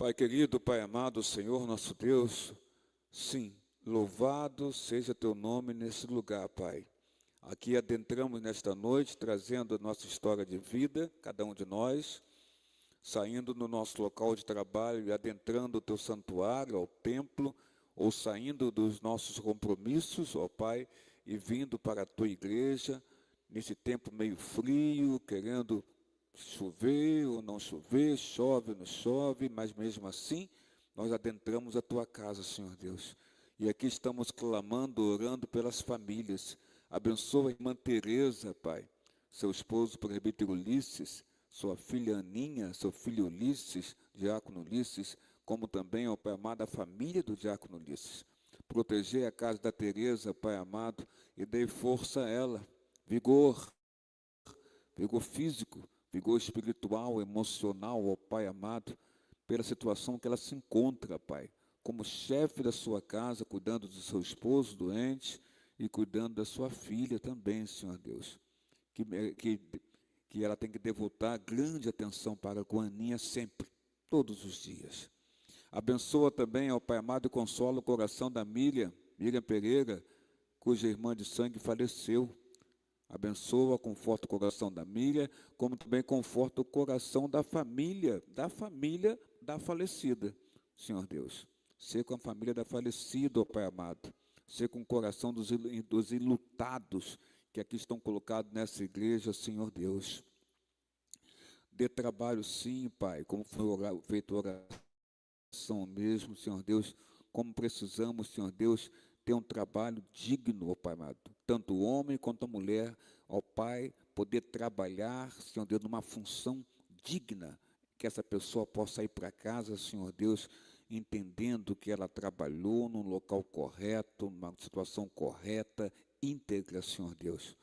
Pai querido, Pai amado, Senhor nosso Deus, sim, louvado seja teu nome nesse lugar, Pai. Aqui adentramos nesta noite, trazendo a nossa história de vida, cada um de nós, saindo do nosso local de trabalho e adentrando o teu santuário, ao templo, ou saindo dos nossos compromissos, ó Pai, e vindo para a tua igreja, nesse tempo meio frio, querendo chover ou não chover, chove ou não chove, mas mesmo assim, nós adentramos a tua casa, Senhor Deus. E aqui estamos clamando, orando pelas famílias. Abençoa a irmã Tereza, Pai, seu esposo, presbítero Ulisses, sua filha Aninha, seu filho Ulisses, diácono Ulisses, como também, ó Pai amado, a família do diácono Ulisses. Proteger a casa da Tereza, Pai amado, e dê força a ela, vigor físico, vigor espiritual, emocional, ó Pai amado, pela situação que ela se encontra, Pai, como chefe da sua casa, cuidando do seu esposo doente e cuidando da sua filha também, Senhor Deus. Que ela tem que devotar grande atenção para com a Aninha sempre, todos os dias. Abençoa também, ó Pai amado, e consola o coração da Miriam Pereira, cuja irmã de sangue faleceu. Abençoa, conforta o coração da Miriam, como também conforta o coração da família da falecida, Senhor Deus. Ser com a família da falecida, ó Pai amado. Ser com o coração dos enlutados que aqui estão colocados nessa igreja, Senhor Deus. Dê trabalho sim, Pai, como foi feito oração mesmo, Senhor Deus, como precisamos, Senhor Deus, ter um trabalho digno, ó Pai amado, tanto o homem quanto a mulher, ó Pai, poder trabalhar, Senhor Deus, numa função digna, que essa pessoa possa ir para casa, Senhor Deus, entendendo que ela trabalhou num local correto, numa situação correta, íntegra, Senhor Deus.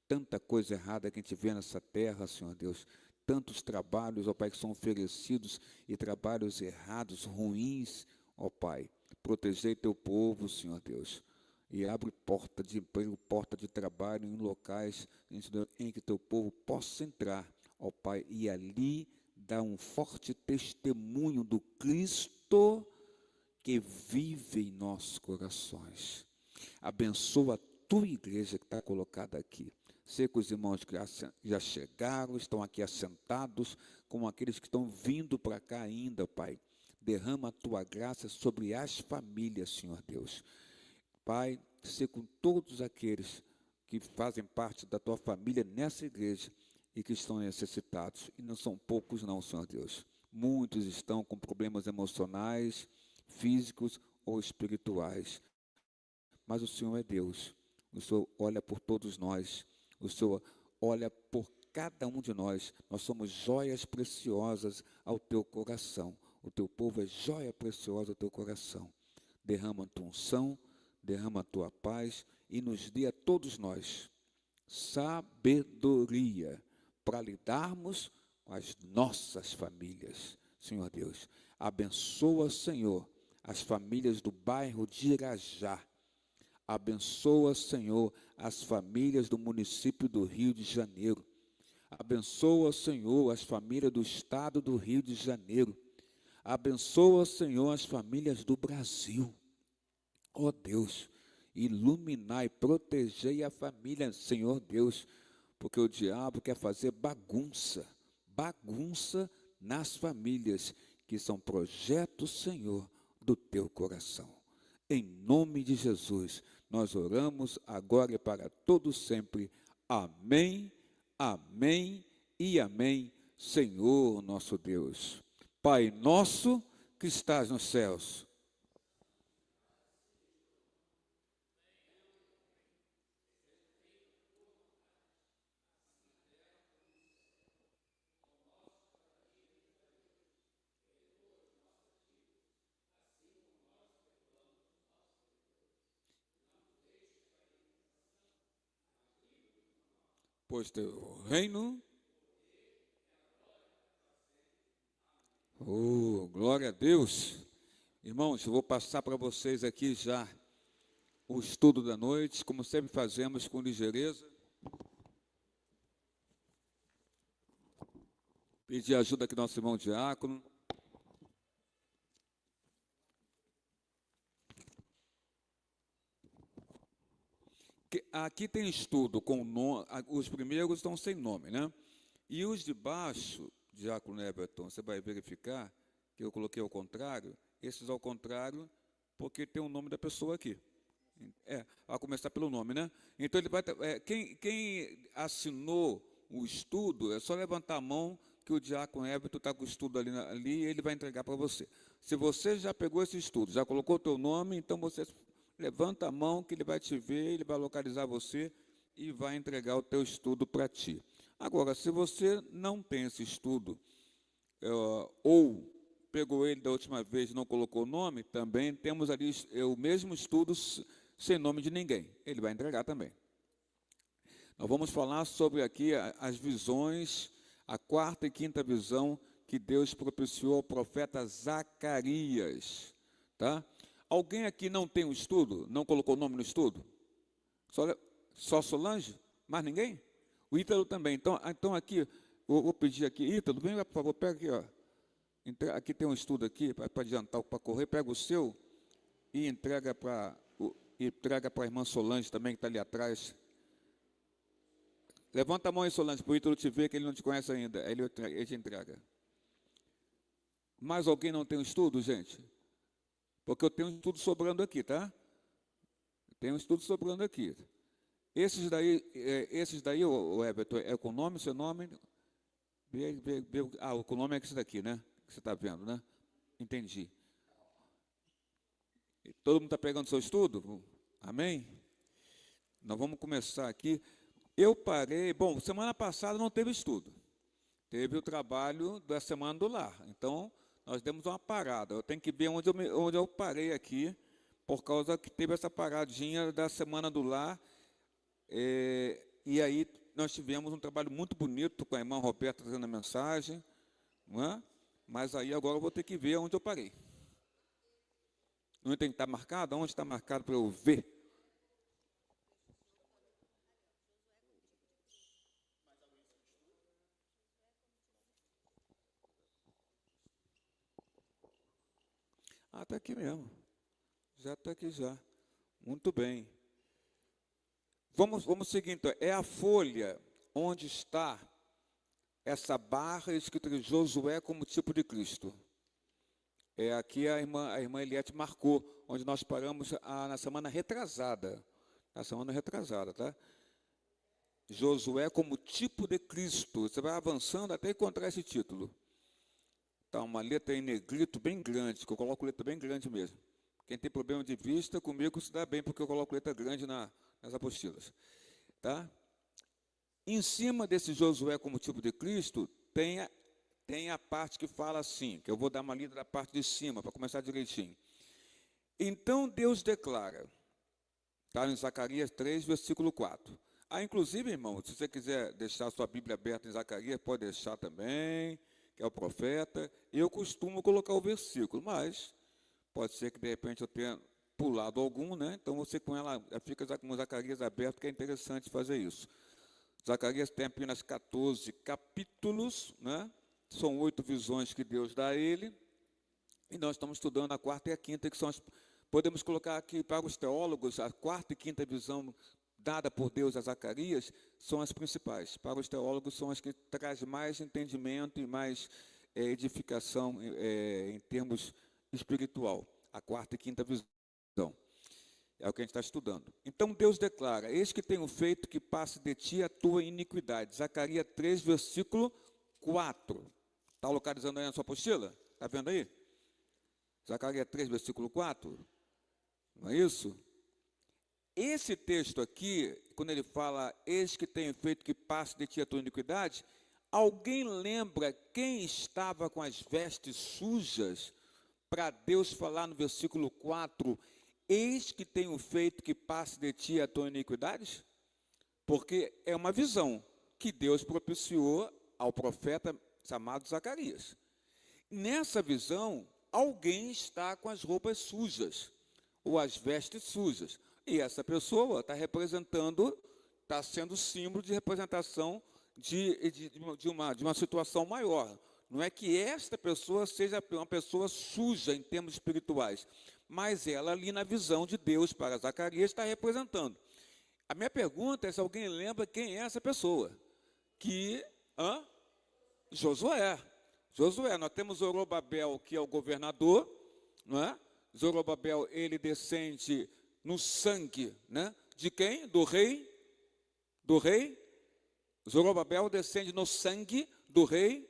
Tanta coisa errada que a gente vê nessa terra, Senhor Deus, tantos trabalhos, ó Pai, que são oferecidos e trabalhos errados, ruins, ó Pai. Proteger teu povo, Senhor Deus, e abre porta de emprego, porta de trabalho em locais em que teu povo possa entrar, ó Pai, e ali dar um forte testemunho do Cristo que vive em nossos corações. Abençoa a tua igreja que está colocada aqui. Sei que os irmãos que já chegaram, estão aqui assentados, como aqueles que estão vindo para cá ainda, Pai. Derrama a tua graça sobre as famílias, Senhor Deus. Pai, ser com todos aqueles que fazem parte da tua família nessa igreja e que estão necessitados. E não são poucos não, Senhor Deus. Muitos estão com problemas emocionais, físicos ou espirituais. Mas o Senhor é Deus. O Senhor olha por todos nós. O Senhor olha por cada um de nós. Nós somos joias preciosas ao teu coração. O teu povo é joia preciosa ao teu coração. Derrama a tua unção, derrama a tua paz e nos dê a todos nós sabedoria para lidarmos com as nossas famílias. Senhor Deus, abençoa, Senhor, as famílias do bairro de Irajá. Abençoa, Senhor, as famílias do município do Rio de Janeiro. Abençoa, Senhor, as famílias do estado do Rio de Janeiro. Abençoa, Senhor, as famílias do Brasil. Ó Deus, iluminai, protegei a família, Senhor Deus, porque o diabo quer fazer bagunça nas famílias, que são projetos, Senhor, do teu coração. Em nome de Jesus, nós oramos agora e para todos sempre. Amém, amém e amém, Senhor nosso Deus. Pai nosso que estás nos céus, pois teu reino, oh, glória a Deus. Irmãos, eu vou passar para vocês aqui já o estudo da noite, como sempre fazemos com ligeireza. Pedir ajuda aqui do nosso irmão diácono. aqui tem estudo com nome, os primeiros estão sem nome, né? E os de baixo, Diácono Everton, você vai verificar que eu coloquei ao contrário, esses ao contrário, porque tem o nome da pessoa aqui. A começar pelo nome, né? Então, ele vai, quem assinou o estudo, é só levantar a mão que o Diácono Everton está com o estudo ali e ele vai entregar para você. Se você já pegou esse estudo, já colocou o teu nome, então você levanta a mão que ele vai te ver, ele vai localizar você e vai entregar o teu estudo para ti. Agora, se você não tem esse estudo, ou pegou ele da última vez e não colocou o nome, também temos ali o mesmo estudo sem nome de ninguém. Ele vai entregar também. Nós vamos falar sobre aqui as visões, a quarta e quinta visão que Deus propiciou ao profeta Zacarias. Tá? Alguém aqui não tem um estudo? Não colocou o nome no estudo? Só Solange? Mais ninguém? O Ítalo também. Então aqui, vou pedir aqui, Ítalo, vem por favor, pega aqui, ó. Aqui tem um estudo aqui, para adiantar, para correr, pega o seu e entrega para a irmã Solange também, que está ali atrás. Levanta a mão aí, Solange, para o Ítalo te ver, que ele não te conhece ainda. Ele te entrega. Mais alguém não tem um estudo, gente? Porque eu tenho um estudo sobrando aqui, tá? Tem um estudo sobrando aqui. Esses daí, o Everton, é com nome, seu nome? O nome é esse daqui, né? Que você está vendo, né? Entendi. Todo mundo está pegando seu estudo? Amém? Nós vamos começar aqui. Eu parei, semana passada não teve estudo. Teve o trabalho da Semana do Lar. Então, nós demos uma parada. Eu tenho que ver onde eu parei aqui, por causa que teve essa paradinha da Semana do Lar. E aí nós tivemos um trabalho muito bonito com a irmã Roberta trazendo a mensagem. Não é? Mas aí agora eu vou ter que ver onde eu parei. Não tem que estar marcado? Onde está marcado para eu ver? Está aqui mesmo. Já está aqui já. Muito bem. Vamos seguir então. É a folha onde está essa barra escrita de Josué como tipo de Cristo. Aqui a irmã Eliette marcou, onde nós paramos na semana retrasada. Na semana retrasada, tá? Josué como tipo de Cristo. Você vai avançando até encontrar esse título. Tá, uma letra em negrito bem grande, que eu coloco letra bem grande mesmo. Quem tem problema de vista, comigo se dá bem, porque eu coloco letra grande nas apostilas. Tá? Em cima desse Josué como tipo de Cristo, tem a parte que fala assim, que eu vou dar uma lida da parte de cima, para começar direitinho. Então Deus declara, está em Zacarias 3, versículo 4. Inclusive, irmão, se você quiser deixar a sua Bíblia aberta em Zacarias, pode deixar também, que é o profeta. Eu costumo colocar o versículo, mas pode ser que de repente eu tenha pulado algum, né? Então você fica com Zacarias aberto, que é interessante fazer isso. Zacarias tem apenas 14 capítulos, né? São 8 visões que Deus dá a ele, e nós estamos estudando a quarta e a quinta, que são podemos colocar aqui para os teólogos, a quarta e quinta visão dada por Deus a Zacarias são as principais. Para os teólogos são as que trazem mais entendimento e mais edificação em termos espiritual. A quarta e quinta visão. É o que a gente está estudando. Então Deus declara, eis que tenho feito que passe de ti a tua iniquidade. Zacarias 3, versículo 4. Está localizando aí na sua apostila? Está vendo aí? Zacarias 3, versículo 4. Não é isso? Esse texto aqui, quando ele fala, eis que tenho feito que passe de ti a tua iniquidade, alguém lembra quem estava com as vestes sujas para Deus falar no versículo 4, eis que tenho feito que passe de ti a tua iniquidade? Porque é uma visão que Deus propiciou ao profeta chamado Zacarias. Nessa visão, alguém está com as roupas sujas, ou as vestes sujas. E essa pessoa está representando, está sendo símbolo de representação de uma situação maior. Não é que esta pessoa seja uma pessoa suja em termos espirituais, mas ela ali na visão de Deus para Zacarias está representando. A minha pergunta é se alguém lembra quem é essa pessoa. Josué. Josué, nós temos Zorobabel, que é o governador, não é? Zorobabel, ele descende no sangue, né? De quem? Do rei? Do rei? Zorobabel descende no sangue do rei.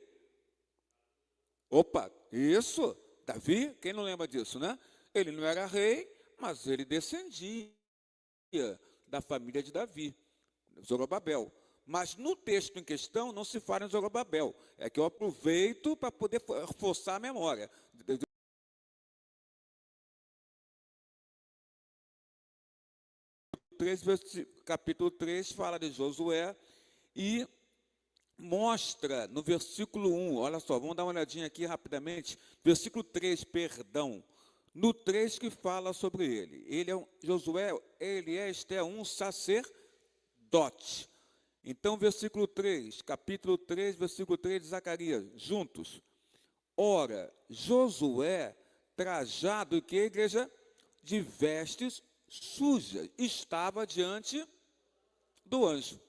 Opa, isso, Davi, quem não lembra disso, né? Ele não era rei, mas ele descendia da família de Davi, Zorobabel. Mas no texto em questão não se fala em Zorobabel. É que eu aproveito para poder forçar a memória. Capítulo 3 fala de Josué e mostra no versículo 1, olha só, vamos dar uma olhadinha aqui rapidamente, versículo 3, perdão, no 3 que fala sobre ele. Josué, este é um sacerdote. Então, versículo 3, capítulo 3, versículo 3 de Zacarias, juntos. Ora, Josué, trajado, que a igreja? De vestes sujas, estava diante do anjo.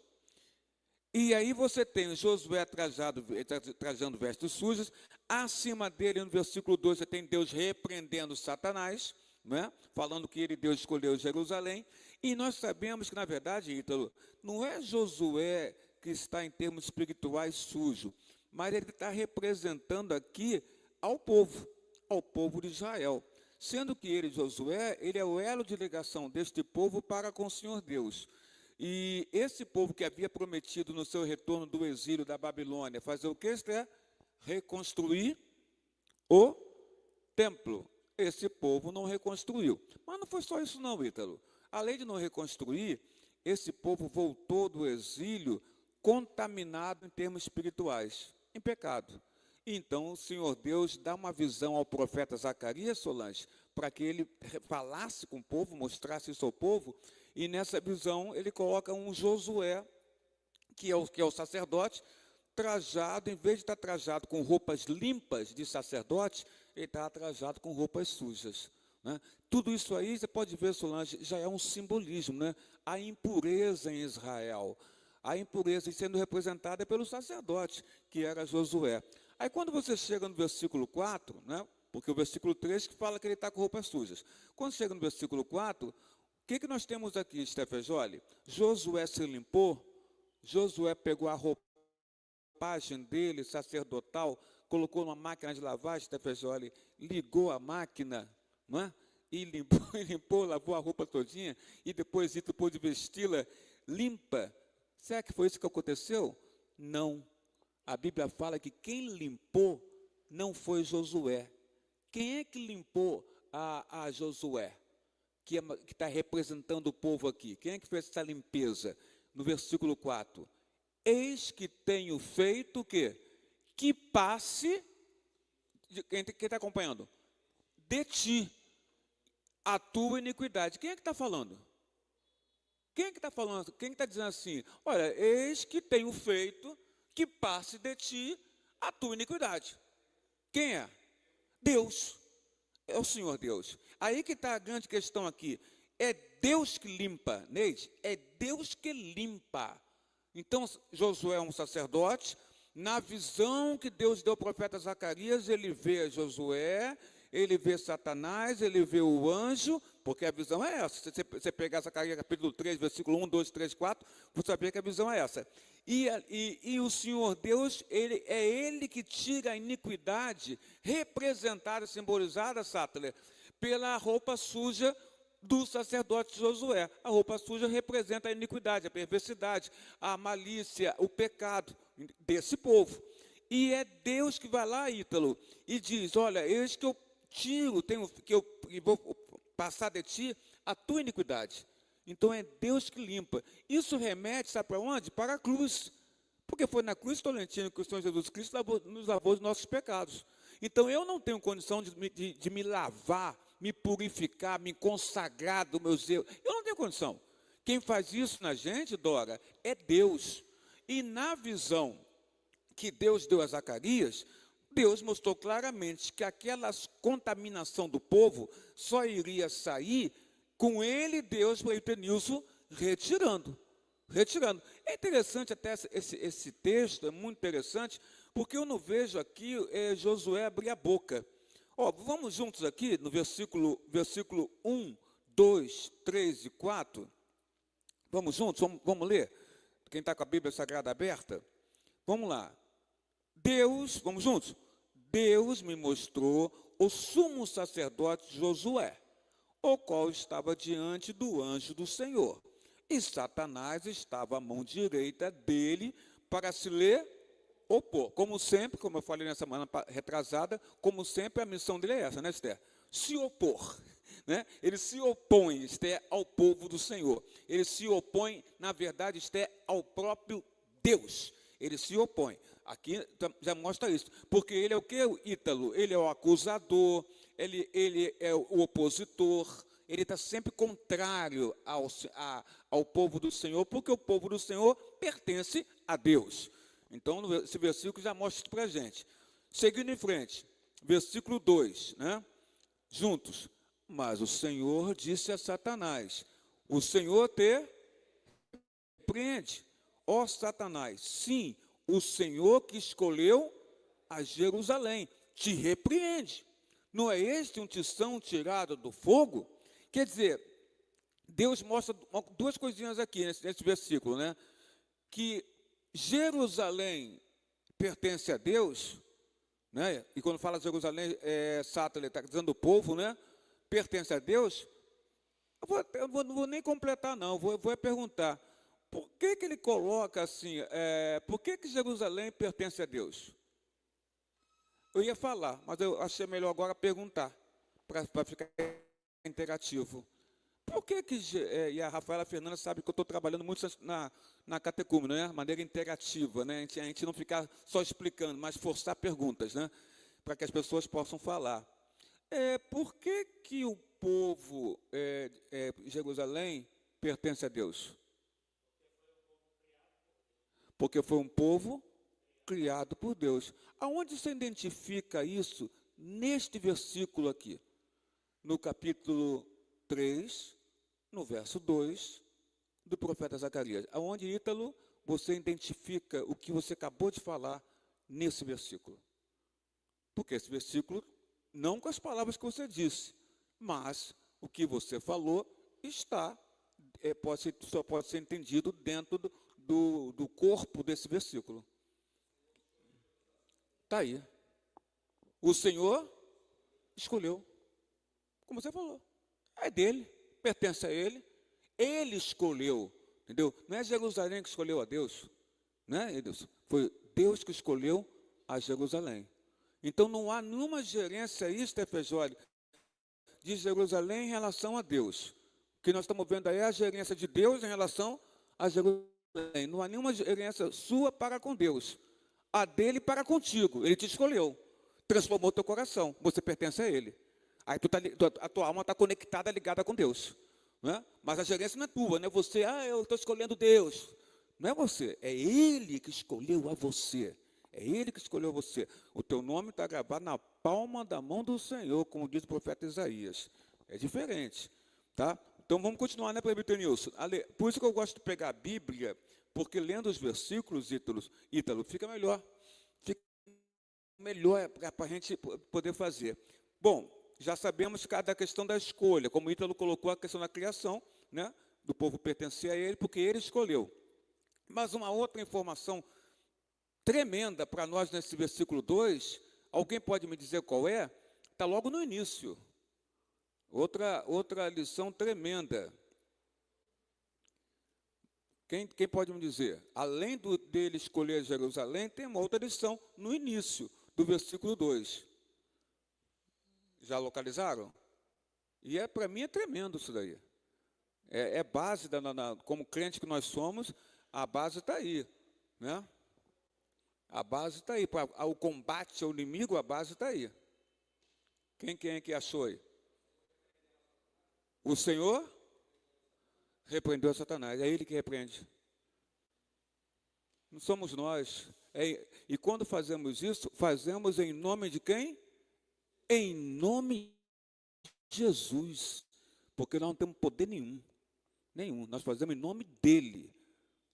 E aí você tem Josué trajando vestes sujas, acima dele, no versículo 2, você tem Deus repreendendo Satanás, né? Falando que Deus escolheu Jerusalém, e nós sabemos que, na verdade, Ítalo, não é Josué que está em termos espirituais sujo, mas ele está representando aqui ao povo de Israel, sendo que Josué, ele é o elo de ligação deste povo para com o Senhor Deus. E esse povo que havia prometido no seu retorno do exílio da Babilônia, fazer o que? Reconstruir o templo. Esse povo não reconstruiu. Mas não foi só isso não, Ítalo. Além de não reconstruir, esse povo voltou do exílio contaminado em termos espirituais, em pecado. Então o Senhor Deus dá uma visão ao profeta Zacarias, Solange, para que ele falasse com o povo, mostrasse isso ao povo, e nessa visão ele coloca um Josué, que é o sacerdote, trajado, em vez de estar trajado com roupas limpas de sacerdote, ele está trajado com roupas sujas, né? Tudo isso aí, você pode ver, Solange, já é um simbolismo, né? A impureza em Israel, a impureza sendo representada pelo sacerdote, que era Josué. Aí quando você chega no versículo 4, né? Porque o versículo 3 que fala que ele está com roupas sujas. Quando chega no versículo 4, o que nós temos aqui, Stefejoli? Josué se limpou, Josué pegou a roupagem dele, sacerdotal, colocou numa máquina de lavagem, Stefejoli, ligou a máquina, não é? E limpou, lavou a roupa todinha, e depois pôde vesti-la limpa. Será que foi isso que aconteceu? Não. A Bíblia fala que quem limpou não foi Josué. Quem é que limpou a Josué? Que está representando o povo aqui. Quem é que fez essa limpeza? No versículo 4. Eis que tenho feito o quê? Que passe, quem está acompanhando? De ti, a tua iniquidade. Quem é que está falando? Quem é que está falando? Quem está dizendo assim? Olha, eis que tenho feito que passe de ti a tua iniquidade. Quem é? Deus. É o Senhor Deus. Aí que está a grande questão aqui. É Deus que limpa, Neide? É Deus que limpa. Então, Josué é um sacerdote. Na visão que Deus deu ao profeta Zacarias, ele vê Josué, ele vê Satanás, ele vê o anjo, porque a visão é essa. Se você pegar Zacarias capítulo 3, versículo 1, 2, 3, 4, você vai ver que a visão é essa. E o Senhor Deus, é Ele que tira a iniquidade, representada, simbolizada, Sattler, pela roupa suja do sacerdote Josué. A roupa suja representa a iniquidade, a perversidade, a malícia, o pecado desse povo. E é Deus que vai lá, Ítalo, e diz, olha, eis que eu tiro, que eu vou passar de ti a tua iniquidade. Então é Deus que limpa. Isso remete, sabe para onde? Para a cruz. Porque foi na cruz Tolentino que o Senhor Jesus Cristo nos lavou dos nossos pecados. Então eu não tenho condição de me lavar, me purificar, me consagrar dos meus erros. Eu não tenho condição. Quem faz isso na gente, Dora, é Deus. E na visão que Deus deu a Zacarias, Deus mostrou claramente que aquela contaminação do povo só iria sair com ele, Deus, para o Etenilson, retirando. Retirando. É interessante até esse texto, é muito interessante, porque eu não vejo aqui Josué abrir a boca. Ó, vamos juntos aqui no versículo 1, 2, 3 e 4. Vamos juntos, vamos ler? Quem está com a Bíblia Sagrada aberta? Vamos lá. Deus, vamos juntos? Deus me mostrou o sumo sacerdote Josué, o qual estava diante do anjo do Senhor. E Satanás estava à mão direita dele para se lhe opor. Como sempre, como eu falei na semana retrasada, como sempre a missão dele é essa, né, Esther? Se opor. Né? Ele se opõe, Esther, ao povo do Senhor. Ele se opõe, na verdade, Esther, ao próprio Deus. Ele se opõe. Aqui já mostra isso. Porque ele é o que, o Ítalo? Ele é o acusador, ele é o opositor, ele está sempre contrário ao povo do Senhor, porque o povo do Senhor pertence a Deus. Então, esse versículo já mostra isso para a gente. Seguindo em frente, versículo 2, né? Juntos. Mas o Senhor disse a Satanás, o Senhor te repreende, ó Satanás, sim, o Senhor que escolheu a Jerusalém, te repreende. Não é este um tição tirado do fogo? Quer dizer, Deus mostra duas coisinhas aqui nesse versículo, né? Que Jerusalém pertence a Deus, né? E quando fala Jerusalém, Satanás está dizendo o povo, né? Pertence a Deus. Eu não vou nem completar, não. Vou perguntar. Por que ele coloca assim? Por que Jerusalém pertence a Deus? Eu ia falar, mas eu achei melhor agora perguntar, para ficar interativo. Por que e a Rafaela Fernanda sabe que eu estou trabalhando muito na catecúmena, né? Maneira interativa, né? A gente não ficar só explicando, mas forçar perguntas, né? Para que as pessoas possam falar. Por que o povo Jerusalém pertence a Deus? Porque foi um povo criado por Deus. Aonde se identifica isso? Neste versículo aqui, no capítulo 3, no verso 2 do profeta Zacarias. Aonde, Ítalo, você identifica o que você acabou de falar nesse versículo? Porque esse versículo, não com as palavras que você disse, mas o que você falou só pode ser entendido dentro do corpo desse versículo. Está aí. O Senhor escolheu, como você falou, é dele, pertence a ele, ele escolheu, entendeu? Não é Jerusalém que escolheu a Deus, né, Deus? Foi Deus que escolheu a Jerusalém. Então não há nenhuma gerência aí, Stefejoli, de Jerusalém em relação a Deus. O que nós estamos vendo aí é a gerência de Deus em relação a Jerusalém. Não há nenhuma gerência sua para com Deus. A dele para contigo. Ele te escolheu. Transformou teu coração. Você pertence a ele. Aí a tua alma está conectada, ligada com Deus. Né? Mas a gerência não é tua, não é você. Eu estou escolhendo Deus. Não é você. É ele que escolheu a você. É ele que escolheu você. O teu nome está gravado na palma da mão do Senhor, como diz o profeta Isaías. É diferente. Tá? Então, vamos continuar, né, presbítero Nilson? Por isso que eu gosto de pegar a Bíblia, porque lendo os versículos, Ítalo, fica melhor. Fica melhor para a gente poder fazer. Bom, já sabemos da questão da escolha, como Ítalo colocou a questão da criação, né, do povo pertencer a ele, porque ele escolheu. Mas uma outra informação tremenda para nós nesse versículo 2, alguém pode me dizer qual é? Está logo no início. Outra lição tremenda. Quem pode me dizer? Além dele escolher Jerusalém, tem uma outra lição no início do versículo 2. Já localizaram? E para mim é tremendo isso daí. É base, como crente que nós somos, a base está aí. Né? A base está aí. Para o combate ao inimigo, a base está aí. Quem é que achou aí? O Senhor repreendeu a Satanás. É ele que repreende. Não somos nós. E quando fazemos isso, fazemos em nome de quem? Em nome de Jesus. Porque nós não temos poder nenhum. Nenhum. Nós fazemos em nome dele.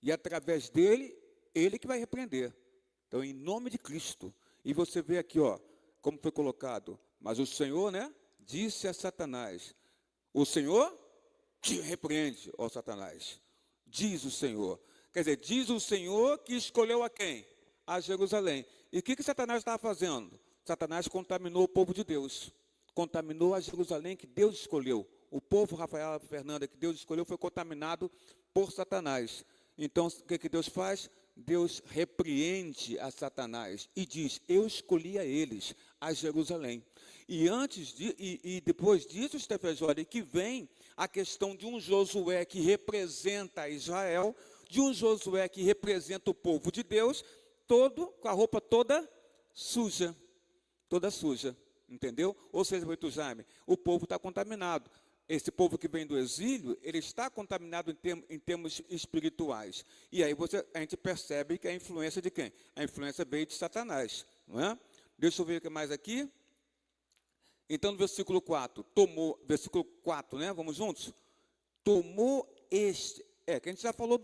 E através dele, ele que vai repreender. Então, em nome de Cristo. E você vê aqui, ó, como foi colocado. Mas o Senhor, né, disse a Satanás. O Senhor te repreende, ó Satanás. Diz o Senhor. Quer dizer, diz o Senhor que escolheu a quem? A Jerusalém. E o que Satanás estava fazendo? Satanás contaminou o povo de Deus. Contaminou a Jerusalém que Deus escolheu. O povo, Rafael e Fernanda, que Deus escolheu, foi contaminado por Satanás. Então, o que Deus faz? Deus repreende a Satanás e diz, eu escolhi a eles, a Jerusalém. E depois disso, Stefejori, que vem a questão de um Josué que representa Israel, de um Josué que representa o povo de Deus, todo com a roupa toda suja, entendeu? Ou seja, Jaime, o povo está contaminado. Esse povo que vem do exílio, ele está contaminado em termos espirituais. E aí a gente percebe que a influência de quem? A influência veio de Satanás, não é? Deixa eu ver o que mais aqui. Então, no versículo 4, versículo 4, né? Vamos juntos? Tomou este, que a gente já falou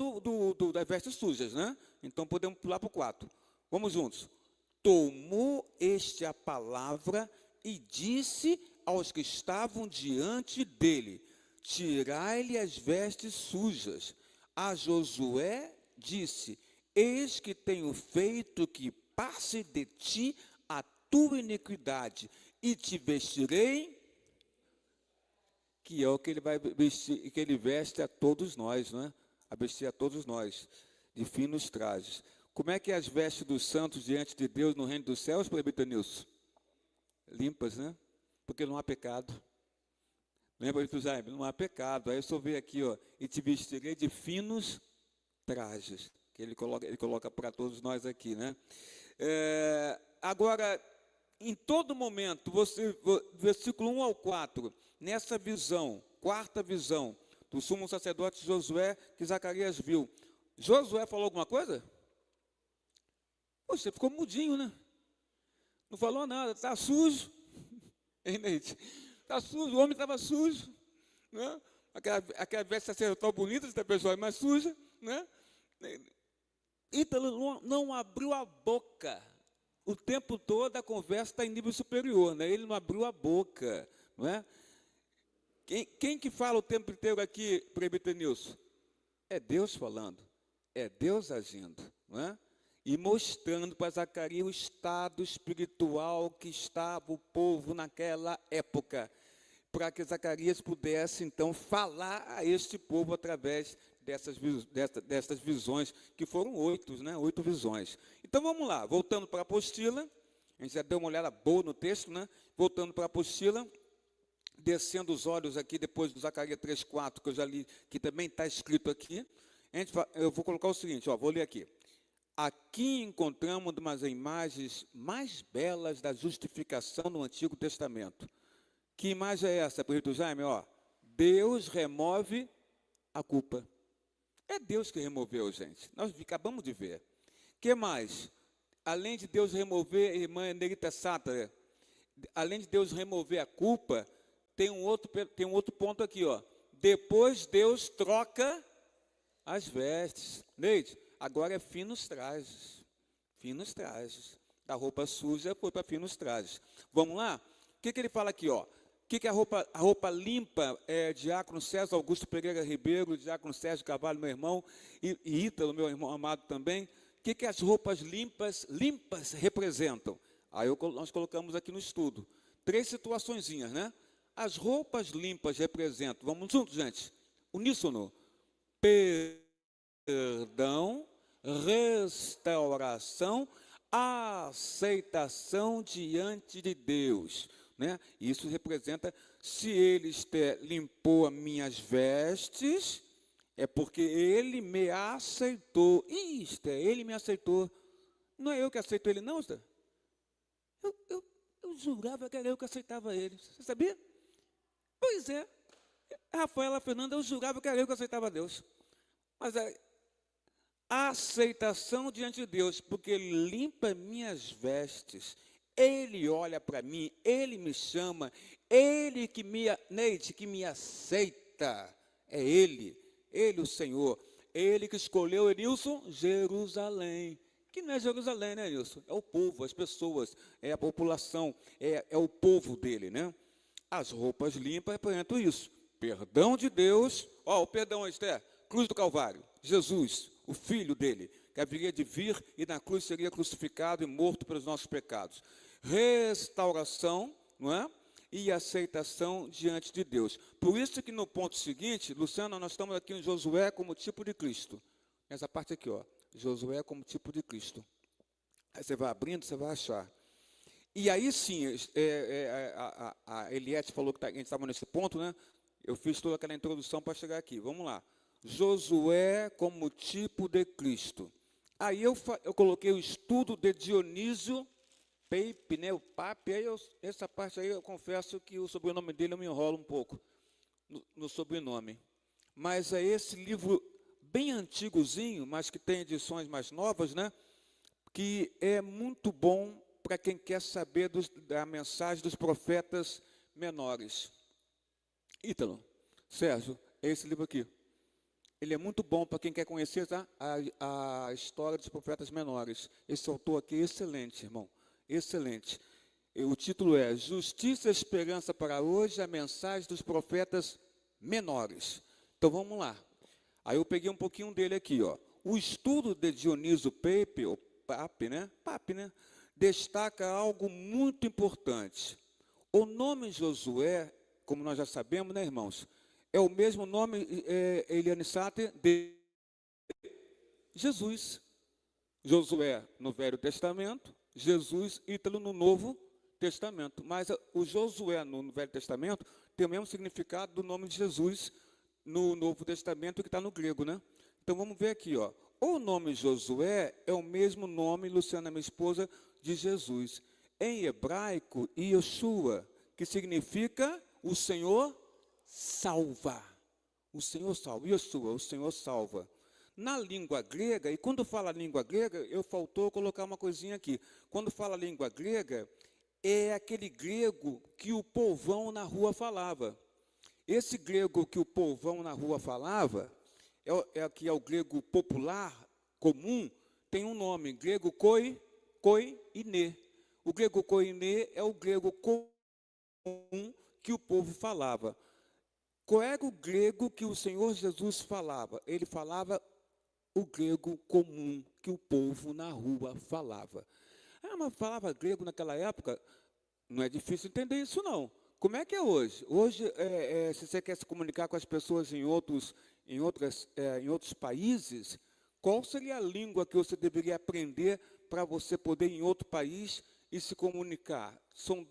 das vestes sujas, né? Então, podemos pular para o 4. Vamos juntos. Tomou este a palavra e disse aos que estavam diante dele, tirai-lhe as vestes sujas. A Josué disse, eis que tenho feito que passe de ti a tua iniquidade, e te vestirei, que é o que ele vai vestir, que ele veste a todos nós, não é? A vestir a todos nós, de finos trajes. Como é que é as vestes dos santos diante de Deus no reino dos céus, presbítero Nilson? Limpas, né? Porque não há pecado. Lembra de Jaime? Não há pecado. Aí eu só vejo aqui, ó, e te vestirei de finos trajes, que ele coloca para todos nós aqui, né? Agora, em todo momento, versículo 1 ao 4, nessa visão, quarta visão, do sumo sacerdote Josué, que Zacarias viu. Josué falou alguma coisa? Poxa, ficou mudinho, né? Não falou nada, está sujo. Hein, Neide? Está sujo, o homem estava sujo. Né? Aquela veste sacerdotal bonita, essa pessoa é mais suja. Né? Ítalo não abriu a boca. O tempo todo a conversa está em nível superior, né? Ele não abriu a boca, não é? Quem que fala o tempo inteiro aqui, presbítero Nilson? É Deus falando, é Deus agindo, não é? E mostrando para Zacarias o estado espiritual que estava o povo naquela época, para que Zacarias pudesse, então, falar a este povo através dessas visões, que foram 8, né? 8 visões. Então, vamos lá, voltando para a apostila, a gente já deu uma olhada boa no texto, né? Voltando para a apostila, descendo os olhos aqui, depois do Zacarias 3:4, que eu já li, que também está escrito aqui, eu vou colocar o seguinte, ó, vou ler aqui. Aqui encontramos umas imagens mais belas da justificação no Antigo Testamento. Que imagem é essa, presbítero Jaime? Ó, Deus remove a culpa. É Deus que removeu, gente. Nós acabamos de ver. O que mais? Além de Deus remover, irmã Nerita Sátara, além de Deus remover a culpa, tem um outro ponto aqui, ó. Depois Deus troca as vestes. Neide, agora é finos trajes. Finos trajes. Da roupa suja foi para finos trajes. Vamos lá? O que ele fala aqui, ó? O que é a limpa limpa? Diácono César Augusto Pereira Ribeiro, diácono Sérgio Carvalho, meu irmão, e Ítalo, meu irmão amado também. O que as roupas limpas representam? Aí nós colocamos aqui no estudo 3 situaçõezinhas, né? As roupas limpas representam, vamos juntos, gente, uníssono, perdão, restauração, aceitação diante de Deus. Né? Isso representa, se ele limpou as minhas vestes, é porque ele me aceitou. Ele me aceitou. Não é eu que aceito ele, não, Esther? Eu jurava que era eu que aceitava ele. Você sabia? Pois é. Rafaela Fernanda, eu jurava que era eu que aceitava Deus. Mas a aceitação diante de Deus, porque ele limpa minhas vestes. Ele olha para mim, ele me chama, ele que me aceita, é ele Ele, o Senhor, Ele que escolheu, Enilson, Jerusalém. Que não é Jerusalém, né, Enilson? É o povo, as pessoas, é a população, é o povo dele, né? As roupas limpas representam isso. Perdão de Deus, o perdão, Esther, cruz do Calvário, Jesus, o Filho dele, que haveria de vir e na cruz seria crucificado e morto pelos nossos pecados. Restauração, não é? E aceitação diante de Deus. Por isso que no ponto seguinte, Luciano, nós estamos aqui em Josué como tipo de Cristo. Essa parte aqui, Josué como tipo de Cristo. Aí você vai abrindo, você vai achar. E aí sim, a Eliette falou que a gente estava nesse ponto, né? Eu fiz toda aquela introdução para chegar aqui. Vamos lá. Josué como tipo de Cristo. Aí eu coloquei o estudo de Dionísio Pape, né? O Pape, essa parte aí eu confesso que o sobrenome dele eu me enrolo um pouco no sobrenome. Mas é esse livro bem antigozinho, mas que tem edições mais novas, né? Que é muito bom para quem quer saber da mensagem dos profetas menores. Ítalo, Sérgio, é esse livro aqui. Ele é muito bom para quem quer conhecer, tá? a história dos profetas menores. Esse autor aqui é excelente, irmão. Excelente. O título é Justiça e Esperança para Hoje, a mensagem dos profetas menores. Então vamos lá. Aí eu peguei um pouquinho dele aqui, O estudo de Dionísio Pape, ou Pape, né? Pape, né? Destaca algo muito importante. O nome Josué, como nós já sabemos, né, irmãos? É o mesmo nome, Eliane Sater, de Jesus. Josué no Velho Testamento, Jesus, Ítalo no Novo Testamento. Mas o Josué no Velho Testamento tem o mesmo significado do nome de Jesus no Novo Testamento, que está no grego, né? Então vamos ver aqui, O nome Josué é o mesmo nome, Luciana, minha esposa, de Jesus. Em hebraico, Yeshua, que significa o Senhor salva. O Senhor salva. Yeshua, o Senhor salva. Na língua grega, e quando fala língua grega, faltou colocar uma coisinha aqui. Quando fala língua grega, é aquele grego que o povão na rua falava. Esse grego que o povão na rua falava, que é o grego popular, comum, tem um nome, grego koiné. O grego koiné é o grego comum que o povo falava. Qual era o grego que o Senhor Jesus falava? Ele falava o grego comum que o povo na rua falava. Mas falava grego naquela época, não é difícil entender isso não. Como é que é hoje? Hoje, se você quer se comunicar com as pessoas em outros países, qual seria a língua que você deveria aprender para você poder ir em outro país e se comunicar? São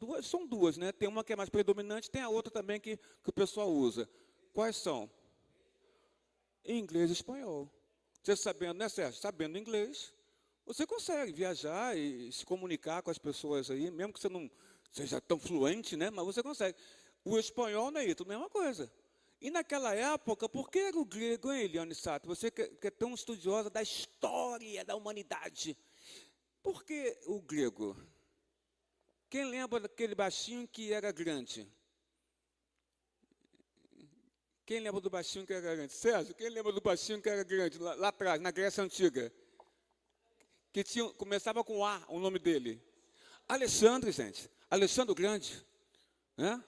duas, né? Tem uma que é mais predominante, tem a outra também que o pessoal usa. Quais são? Inglês e espanhol. Você sabendo, né, Sérgio? Sabendo inglês, você consegue viajar e se comunicar com as pessoas aí, mesmo que você não seja tão fluente, né? Mas você consegue. O espanhol, né, Ito? Mesma coisa. E naquela época, por que era o grego, hein, Eliane Sato? Você que é tão estudiosa da história da humanidade. Por que o grego? Quem lembra daquele baixinho que era grande? Quem lembra do baixinho que era grande? Sérgio, quem lembra do baixinho que era grande, lá atrás, na Grécia Antiga? Que começava com A, o nome dele. Alexandre, gente. Alexandre o Grande. Né?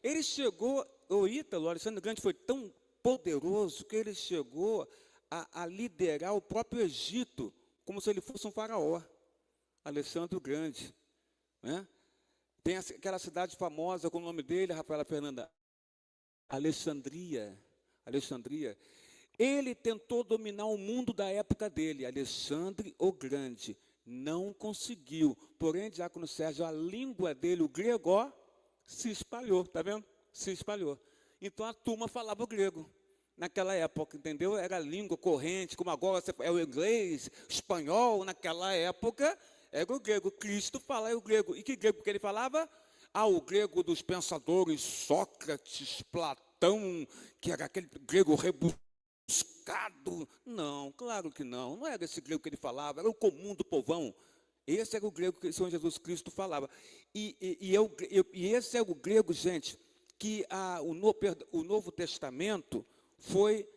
Ele chegou, o Ítalo, Alexandre o Grande foi tão poderoso que ele chegou a liderar o próprio Egito, como se ele fosse um faraó. Alexandre o Grande. Né? Tem aquela cidade famosa com o nome dele, Rafaela Fernanda, Alexandria. Ele tentou dominar o mundo da época dele, Alexandre o Grande. Não conseguiu. Porém, Diácono Sérgio, a língua dele, o grego, se espalhou, tá vendo? Se espalhou. Então a turma falava o grego. Naquela época, entendeu? Era a língua corrente, como agora é o inglês, espanhol, naquela época era o grego. Cristo fala o grego. E que grego que ele falava? O grego dos pensadores, Sócrates, Platão, que era aquele grego rebuscado. Não, claro que não. Não era esse grego que ele falava, era o comum do povão. Esse era o grego que o Senhor Jesus Cristo falava. E esse é o grego, gente, que o Novo Testamento foi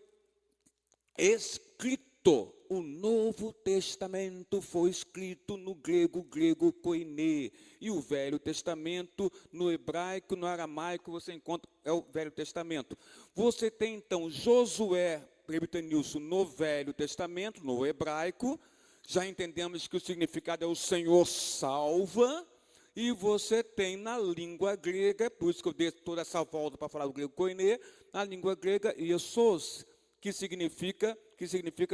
escrito. O Novo Testamento foi escrito no grego koiné. E o Velho Testamento, no hebraico, no aramaico, você encontra, é o Velho Testamento. Você tem, então, Josué, presbítero Nilson, no Velho Testamento, no hebraico. Já entendemos que o significado é o Senhor salva. E você tem na língua grega, por isso que eu dei toda essa volta para falar do grego koiné, na língua grega, Iesus, que significa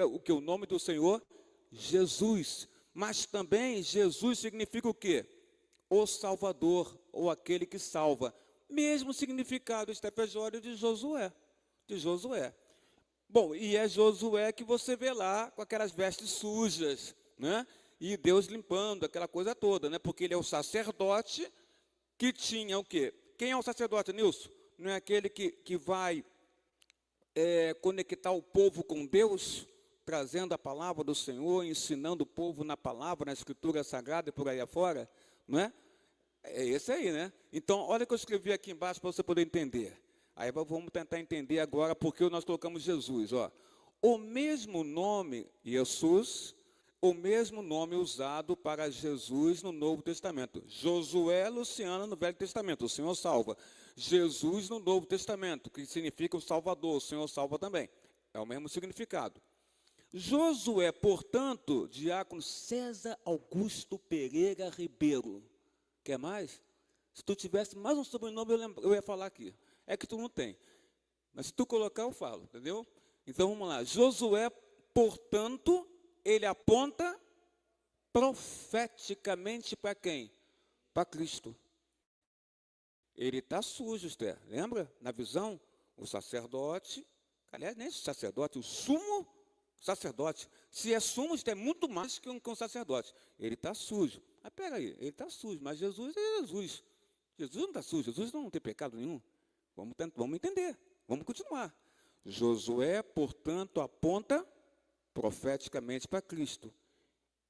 o que? O nome do Senhor? Jesus. Mas também Jesus significa o quê? O Salvador, ou aquele que salva. Mesmo significado estepejóreo de Josué. Bom, e é Josué que você vê lá com aquelas vestes sujas, né? E Deus limpando aquela coisa toda, né? Porque ele é o sacerdote que tinha o quê? Quem é o sacerdote, Nilson? Não é aquele que vai conectar o povo com Deus, trazendo a palavra do Senhor, ensinando o povo na palavra, na escritura sagrada e por aí afora, não é? É esse aí, né? Então, olha o que eu escrevi aqui embaixo para você poder entender. Aí vamos tentar entender agora porque nós colocamos Jesus, ó. O mesmo nome, Jesus, o mesmo nome usado para Jesus no Novo Testamento. Josué Luciano no Velho Testamento, o Senhor salva. Jesus no Novo Testamento, que significa o Salvador, o Senhor salva também. É o mesmo significado. Josué, portanto, diácono César Augusto Pereira Ribeiro. Quer mais? Se tu tivesse mais um sobrenome, eu ia falar aqui. É que tu não tem. Mas se tu colocar, eu falo, entendeu? Então, vamos lá. Josué, portanto, ele aponta profeticamente para quem? Para Cristo. Ele está sujo, Esther. Lembra? Na visão, o sacerdote, aliás, nem o sacerdote, o sumo sacerdote. Se é sumo, Esther, é muito mais que um sacerdote. Ele está sujo. Mas peraí, ele está sujo, mas Jesus é Jesus. Jesus não está sujo, Jesus não tem pecado nenhum. Vamos entender, vamos continuar. Josué, portanto, aponta profeticamente para Cristo.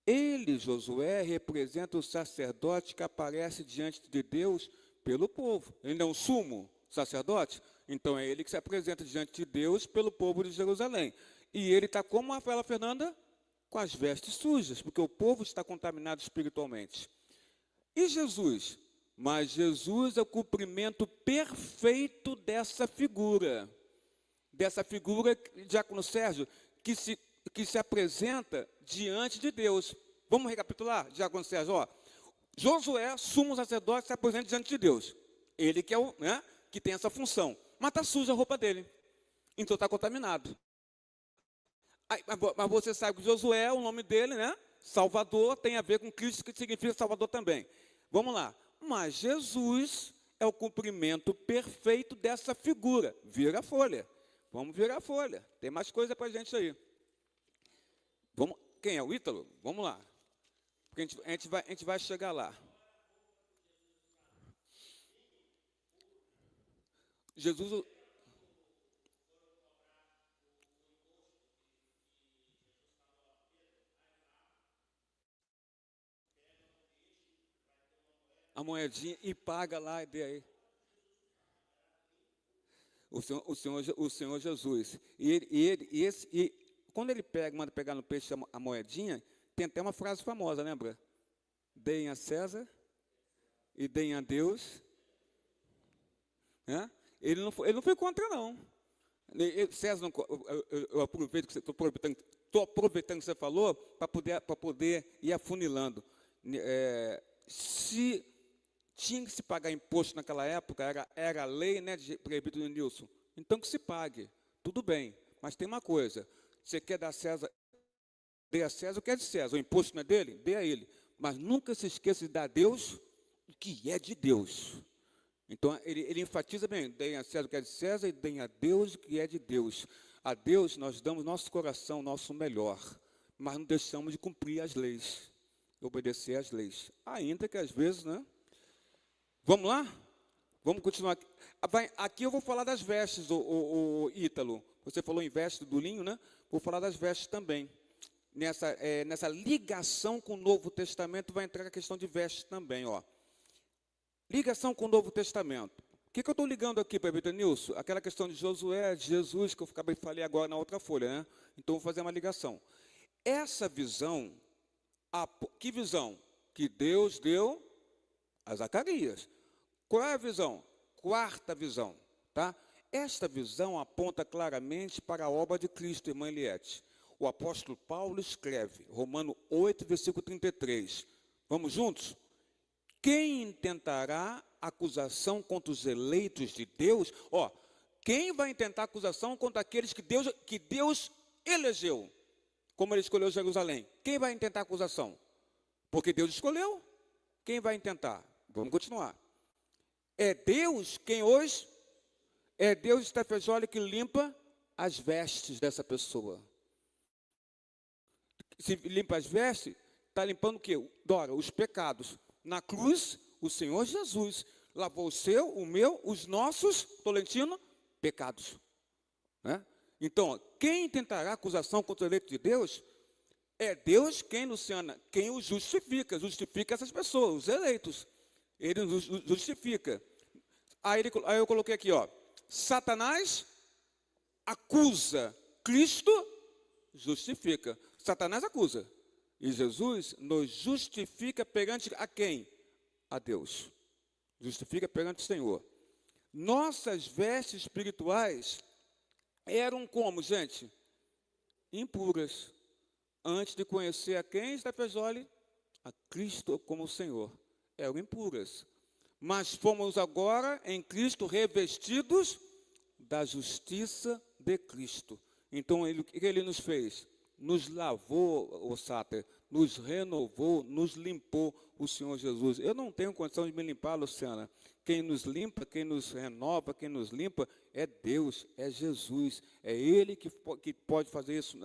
Ele, Josué, representa o sacerdote que aparece diante de Deus pelo povo. Ele não é um sumo sacerdote? Então é ele que se apresenta diante de Deus pelo povo de Jerusalém. E ele está como a Rafaela Fernanda? Com as vestes sujas, porque o povo está contaminado espiritualmente. E Jesus? Mas Jesus é o cumprimento perfeito dessa figura. Dessa figura, diácono Sérgio, que se apresenta diante de Deus. Vamos recapitular, diácono Sérgio? Ó, Josué, sumo sacerdote, se apresenta diante de Deus. Ele que é o, né, que tem essa função. Mas está suja a roupa dele. Então está contaminado. Aí, mas você sabe que Josué, o nome dele, né? Salvador, tem a ver com Cristo, que significa Salvador também. Vamos lá. Mas Jesus é o cumprimento perfeito dessa figura. Vira a folha. Vamos virar a folha. Tem mais coisa para a gente aí. Vamos, quem é o Ítalo? Vamos lá. Porque a gente vai chegar lá. Jesus... a moedinha e paga lá e dê aí. O Senhor Jesus. E quando ele manda pegar no peixe a moedinha, tem até uma frase famosa, lembra? Deem a César e deem a Deus. Né? Ele não foi contra, não. César, não, eu aproveito que estou aproveitando que você falou para poder ir afunilando. Se tinha que se pagar imposto naquela época, era a lei, né, de presbítero Nilson. Então que se pague, tudo bem. Mas tem uma coisa, você quer dar a César, dê a César o que é de César, o imposto não é dele, dê a ele. Mas nunca se esqueça de dar a Deus o que é de Deus. Então ele enfatiza bem, deem a César o que é de César e deem a Deus o que é de Deus. A Deus nós damos nosso coração, nosso melhor, mas não deixamos de cumprir as leis, obedecer às leis. Ainda que às vezes, né? Vamos lá? Vamos continuar aqui. Aqui eu vou falar das vestes, o Ítalo. Você falou em vestes do linho, né? Vou falar das vestes também. Nessa ligação com o Novo Testamento vai entrar a questão de vestes também, ó. Ligação com o Novo Testamento. que eu estou ligando aqui, presbítero Nilson? Aquela questão de Josué, de Jesus, que eu falei agora na outra folha, né? Então, vou fazer uma ligação. Essa visão, que visão? Que Deus deu a Zacarias. Qual é a visão? Quarta visão, tá? Esta visão aponta claramente para a obra de Cristo, irmã Eliette. O apóstolo Paulo escreve, Romano 8, versículo 33. Vamos juntos? Quem intentará acusação contra os eleitos de Deus? Quem vai intentar acusação contra aqueles que Deus elegeu? Como ele escolheu Jerusalém? Quem vai intentar acusação? Porque Deus escolheu. Quem vai intentar? Vamos continuar. É Deus quem hoje... É Deus, Stefejoli, que limpa as vestes dessa pessoa. Se limpa as vestes, está limpando o quê? Dora, os pecados. Na cruz, o Senhor Jesus lavou o seu, o meu, os nossos, Tolentino, pecados. Né? Então, quem tentará acusação contra o eleito de Deus, é Deus quem, Luciana, quem o justifica essas pessoas, os eleitos. Ele os justifica. Aí eu coloquei aqui, Satanás acusa, Cristo justifica. Satanás acusa. E Jesus nos justifica perante a quem? A Deus. Justifica perante o Senhor. Nossas vestes espirituais eram como, gente? Impuras. Antes de conhecer a quem, Stefejoli? A Cristo como Senhor. Eram impuras. Mas fomos agora, em Cristo, revestidos da justiça de Cristo. Então, o que ele nos fez? Nos lavou, o Sáter, nos renovou, nos limpou o Senhor Jesus. Eu não tenho condição de me limpar, Luciana. Quem nos limpa, quem nos renova, quem nos limpa é Deus, é Jesus. É Ele que pode fazer isso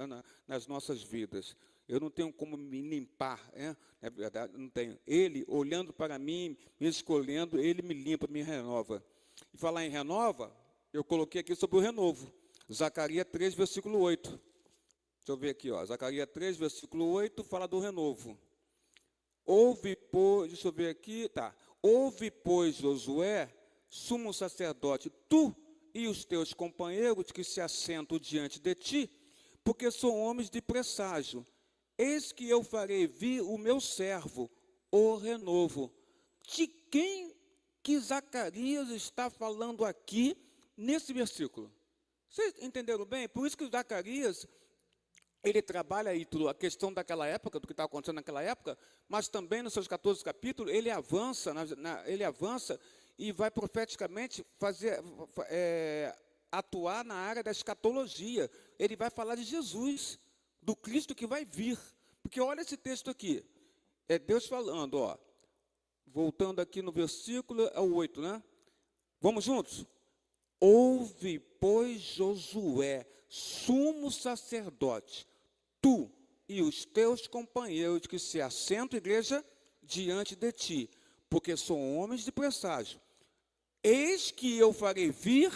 nas nossas vidas. Eu não tenho como me limpar, é verdade, não tenho. Ele, olhando para mim, me escolhendo, Ele me limpa, me renova. E falar em renova, eu coloquei aqui sobre o renovo. Zacarias 3, versículo 8. Deixa eu ver aqui, Zacarias 3, versículo 8, fala do renovo. Deixa eu ver aqui, Ouve, pois, Josué, sumo sacerdote, tu e os teus companheiros que se assentam diante de ti, porque são homens de presságio. Eis que eu farei vir o meu servo, o renovo. De quem que Zacarias está falando aqui nesse versículo? Vocês entenderam bem? Por isso que Zacarias, ele trabalha aí a questão daquela época, do que estava acontecendo naquela época, mas também nos seus 14 capítulos, ele avança e vai profeticamente atuar na área da escatologia. Ele vai falar de Jesus, do Cristo que vai vir. Porque olha esse texto aqui, é Deus falando, voltando aqui no versículo, é o 8, né? Vamos juntos? Ouve, pois, Josué, sumo sacerdote, tu e os teus companheiros que se assentam, igreja, diante de ti, porque são homens de presságio. Eis que eu farei vir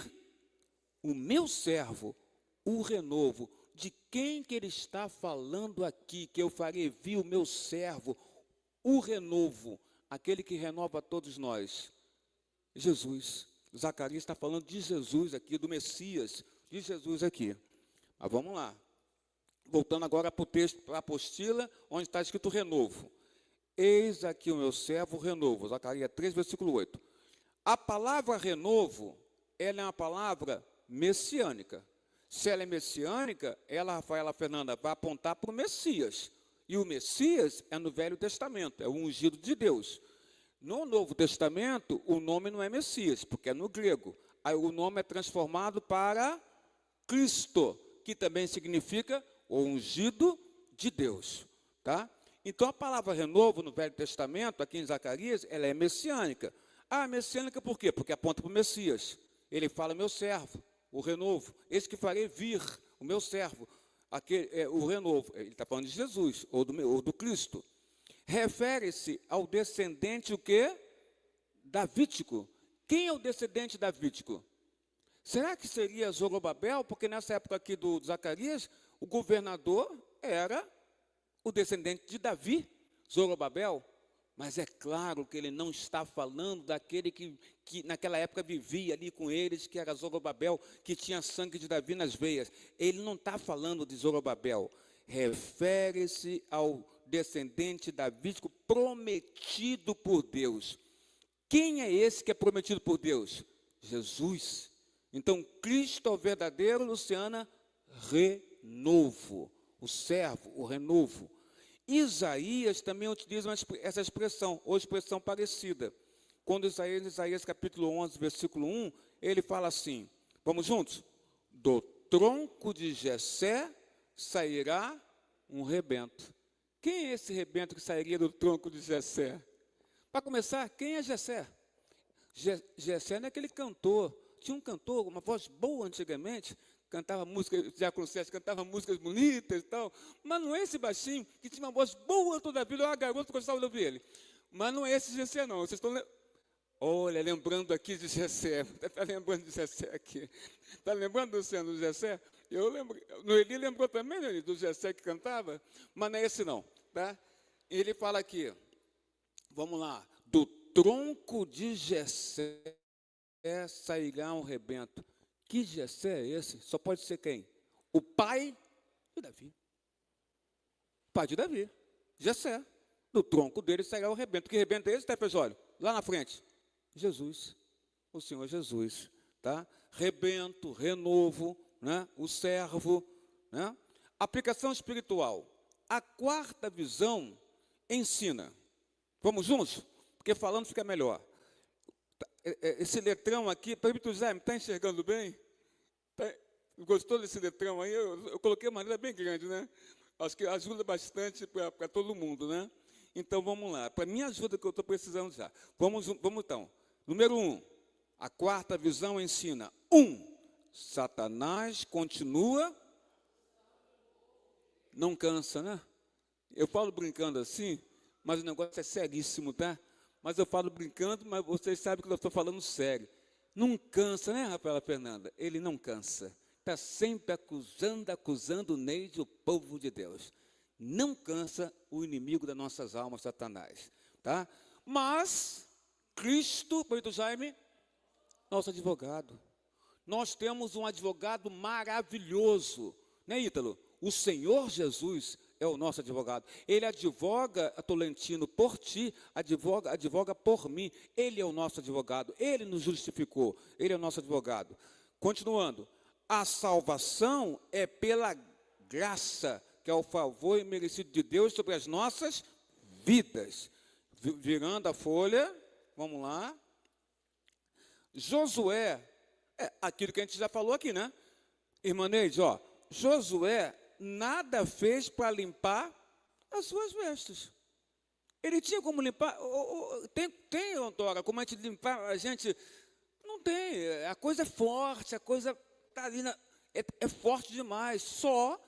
o meu servo, o renovo. De quem que ele está falando aqui, que eu farei vir o meu servo, o renovo, aquele que renova todos nós? Jesus. Zacarias está falando de Jesus aqui, do Messias, de Jesus aqui. Mas vamos lá. Voltando agora para o texto, para a apostila, onde está escrito renovo. Eis aqui o meu servo, renovo. Zacarias 3, versículo 8. A palavra renovo, ela é uma palavra messiânica. Se ela é messiânica, ela, Rafaela Fernanda, vai apontar para o Messias. E o Messias é no Velho Testamento, é o ungido de Deus. No Novo Testamento, o nome não é Messias, porque é no grego. Aí o nome é transformado para Cristo, que também significa o ungido de Deus. Tá? Então, a palavra renovo no Velho Testamento, aqui em Zacarias, ela é messiânica. Messiânica por quê? Porque aponta para o Messias. Ele fala, meu servo, o renovo, esse que farei vir, o meu servo, o renovo. Ele está falando de Jesus, ou do Cristo. Refere-se ao descendente, o quê? Davídico. Quem é o descendente davídico? Será que seria Zorobabel? Porque nessa época aqui do Zacarias, o governador era o descendente de Davi, Zorobabel. Mas é claro que ele não está falando daquele que naquela época vivia ali com eles, que era Zorobabel, que tinha sangue de Davi nas veias. Ele não está falando de Zorobabel. Refere-se ao descendente davídico prometido por Deus. Quem é esse que é prometido por Deus? Jesus. Então, Cristo é o verdadeiro, Luciana, renovo. O servo, o renovo. Isaías também utiliza essa expressão, ou expressão parecida. Quando Isaías capítulo 11, versículo 1, ele fala assim, vamos juntos? Do tronco de Jessé sairá um rebento. Quem é esse rebento que sairia do tronco de Jessé? Para começar, quem é Jessé? Jessé não é aquele cantor. Tinha um cantor, uma voz boa antigamente, cantava música, Diácono Sérgio cantava músicas bonitas e tal, mas não é esse baixinho que tinha uma voz boa toda a vida, eu era garoto, gostava de ouvir ele. Mas não é esse Jessé, não. Vocês estão olha, lembrando aqui de Jessé, está lembrando de Jessé aqui. Está lembrando, Luciano, do Jessé? Eu lembro, Noeli lembrou também, né, do Jessé que cantava, mas não é esse não, tá? Ele fala aqui, vamos lá, do tronco de Jessé sairá um rebento. Que Jessé é esse? Só pode ser quem? O pai de Davi. O pai de Davi, Jessé. Do tronco dele sairá o rebento. Que rebento é esse, Tefesólio? Lá na frente. Jesus, o Senhor Jesus. Tá? Rebento, renovo, né? O servo. Né? Aplicação espiritual. A quarta visão ensina. Vamos juntos? Porque falando fica melhor. Esse letrão aqui, Pastor Jaime, está enxergando bem? Gostou desse letrão aí? Eu coloquei uma maneira bem grande, né? Acho que ajuda bastante para todo mundo, né? Então, vamos lá. Para mim, ajuda que eu estou precisando já. Vamos então. Número 1. A quarta visão ensina. 1. Satanás continua. Não cansa, né? Eu falo brincando assim, mas o negócio é seríssimo, tá? Mas eu falo brincando, mas vocês sabem que eu estou falando sério. Não cansa, né, Rafaela Fernanda? Ele não cansa. Está sempre acusando o Neide, o povo de Deus. Não cansa o inimigo das nossas almas, Satanás. Tá? Mas, Cristo, Pastor Jaime, nosso advogado. Nós temos um advogado maravilhoso. Né, Ítalo? O Senhor Jesus é o nosso advogado. Ele advoga, Tolentino, por ti, advoga por mim. Ele é o nosso advogado. Ele nos justificou. Ele é o nosso advogado. Continuando. A salvação é pela graça, que é o favor imerecido de Deus sobre as nossas vidas. Virando a folha, vamos lá. Josué, é aquilo que a gente já falou aqui, né? Irmã Neide, ó, Josué nada fez para limpar as suas vestes. Ele tinha como limpar, tem, Dora, como a gente limpar, a gente, não tem, a coisa é forte, a coisa está ali, é forte demais, só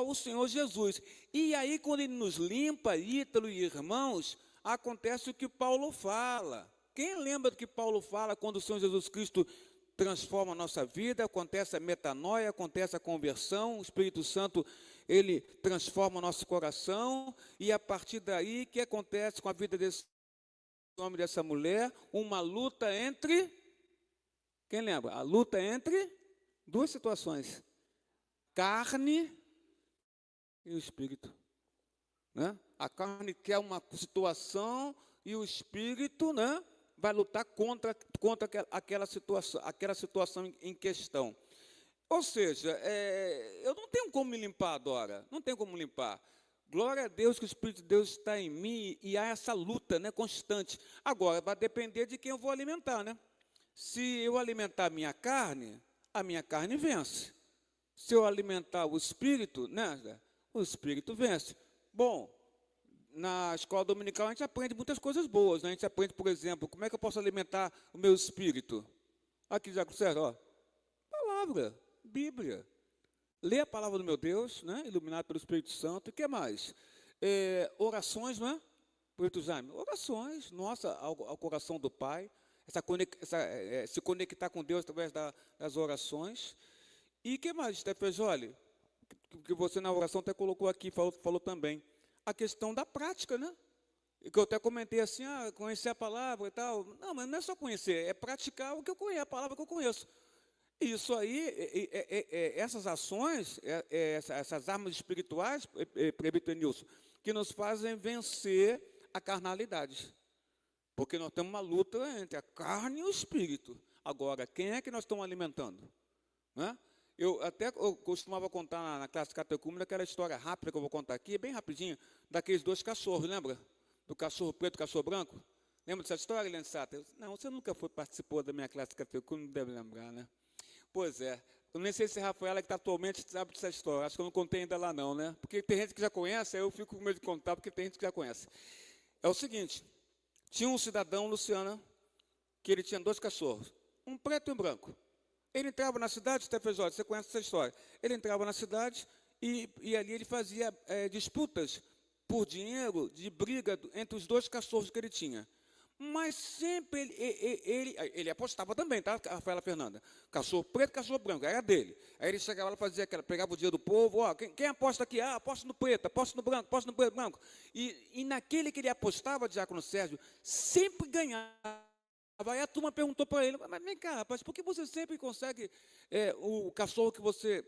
o Senhor Jesus. E aí, quando Ele nos limpa, Ítalo e irmãos, acontece o que Paulo fala. Quem lembra do que Paulo fala quando o Senhor Jesus Cristo transforma a nossa vida, acontece a metanoia, acontece a conversão, o Espírito Santo, ele transforma o nosso coração, e a partir daí, o que acontece com a vida desse homem, dessa mulher? Uma luta entre, quem lembra? A luta entre duas situações, carne e o Espírito. Né? A carne quer uma situação e o Espírito, né, vai lutar contra aquela situação em questão. Ou seja, eu não tenho como me limpar, Dora, não tenho como limpar. Glória a Deus que o Espírito de Deus está em mim e há essa luta, né, constante. Agora, vai depender de quem eu vou alimentar, né? Se eu alimentar a minha carne vence. Se eu alimentar o Espírito, né, o Espírito vence. Bom, na escola dominical a gente aprende muitas coisas boas, né? A gente aprende, por exemplo, como é que eu posso alimentar o meu espírito? Aqui, já Sérgio, ó, palavra, Bíblia. Lê a palavra do meu Deus, né? Iluminado pelo Espírito Santo. E o que mais? Orações, não é? Pastor Jaime, orações, nossa, ao coração do Pai. Se conectar com Deus através das orações. E o que mais, Stefejoli? Que você na oração até colocou aqui, falou também. A questão da prática, né? que eu até comentei assim, conhecer a palavra e tal. Não, mas não é só conhecer, é praticar o que eu conheço, a palavra que eu conheço. Isso aí, essas ações, essas armas espirituais, presbítero Nilson, que nos fazem vencer a carnalidade. Porque nós temos uma luta entre a carne e o espírito. Agora, quem é que nós estamos alimentando? Né? Eu costumava contar na classe catecúmena aquela história rápida que eu vou contar aqui, bem rapidinho, daqueles dois cachorros, lembra? Do cachorro preto e do cachorro branco? Lembra dessa história, Helene Sata? Não, você nunca participou da minha classe catecúmena, não deve lembrar, né? Pois é. Eu nem sei se a Rafaela, que está atualmente, sabe dessa história. Acho que eu não contei ainda lá não, né? Porque tem gente que já conhece, aí eu fico com medo de contar, porque tem gente que já conhece. É o seguinte, tinha um cidadão, Luciana, que ele tinha dois cachorros, um preto e um branco. Ele entrava na cidade, Stefesório, você conhece essa história. Ele entrava na cidade e ali ele fazia disputas por dinheiro, de briga entre os dois cachorros que ele tinha. Mas sempre ele apostava também, tá, Rafaela Fernanda? Cachorro preto, cachorro branco, era dele. Aí ele chegava lá e fazia aquela, pegava o dinheiro do povo, quem aposta aqui? Aposta no preto, aposta no branco, aposta no preto, branco. E naquele que ele apostava, Diácono Sérgio, sempre ganhava. Aí a turma perguntou para ele, mas vem cá, rapaz, por que você sempre consegue, o cachorro que você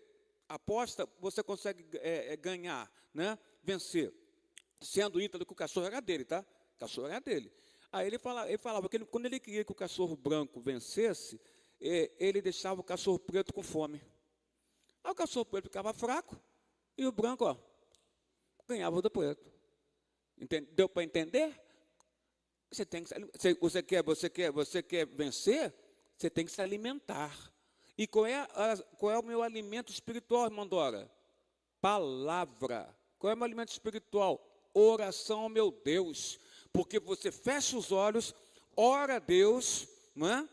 aposta, você consegue ganhar, né? Vencer? Sendo íntegro que o cachorro era dele, tá? O cachorro era dele. Aí ele falava que quando ele queria que o cachorro branco vencesse, ele deixava o cachorro preto com fome. Aí o cachorro preto ficava fraco e o branco, ganhava do preto. Deu para entender? Você quer vencer? Você tem que se alimentar. E qual é o meu alimento espiritual, irmã Dora? Palavra. Qual é o meu alimento espiritual? Oração ao meu Deus. Porque você fecha os olhos, ora a Deus, não é?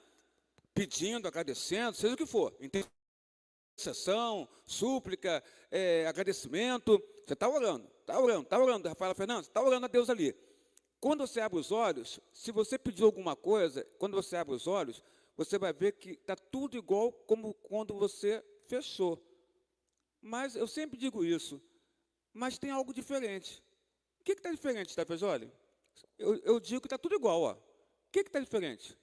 Pedindo, agradecendo, seja o que for. Intercessão, súplica, agradecimento. Você está orando, Rafaela Fernandes, está orando a Deus ali. Quando você abre os olhos, se você pediu alguma coisa, quando você abre os olhos, você vai ver que está tudo igual como quando você fechou. Mas eu sempre digo isso, mas tem algo diferente. O que está diferente, Stefesório? Eu digo que está tudo igual. O que está diferente?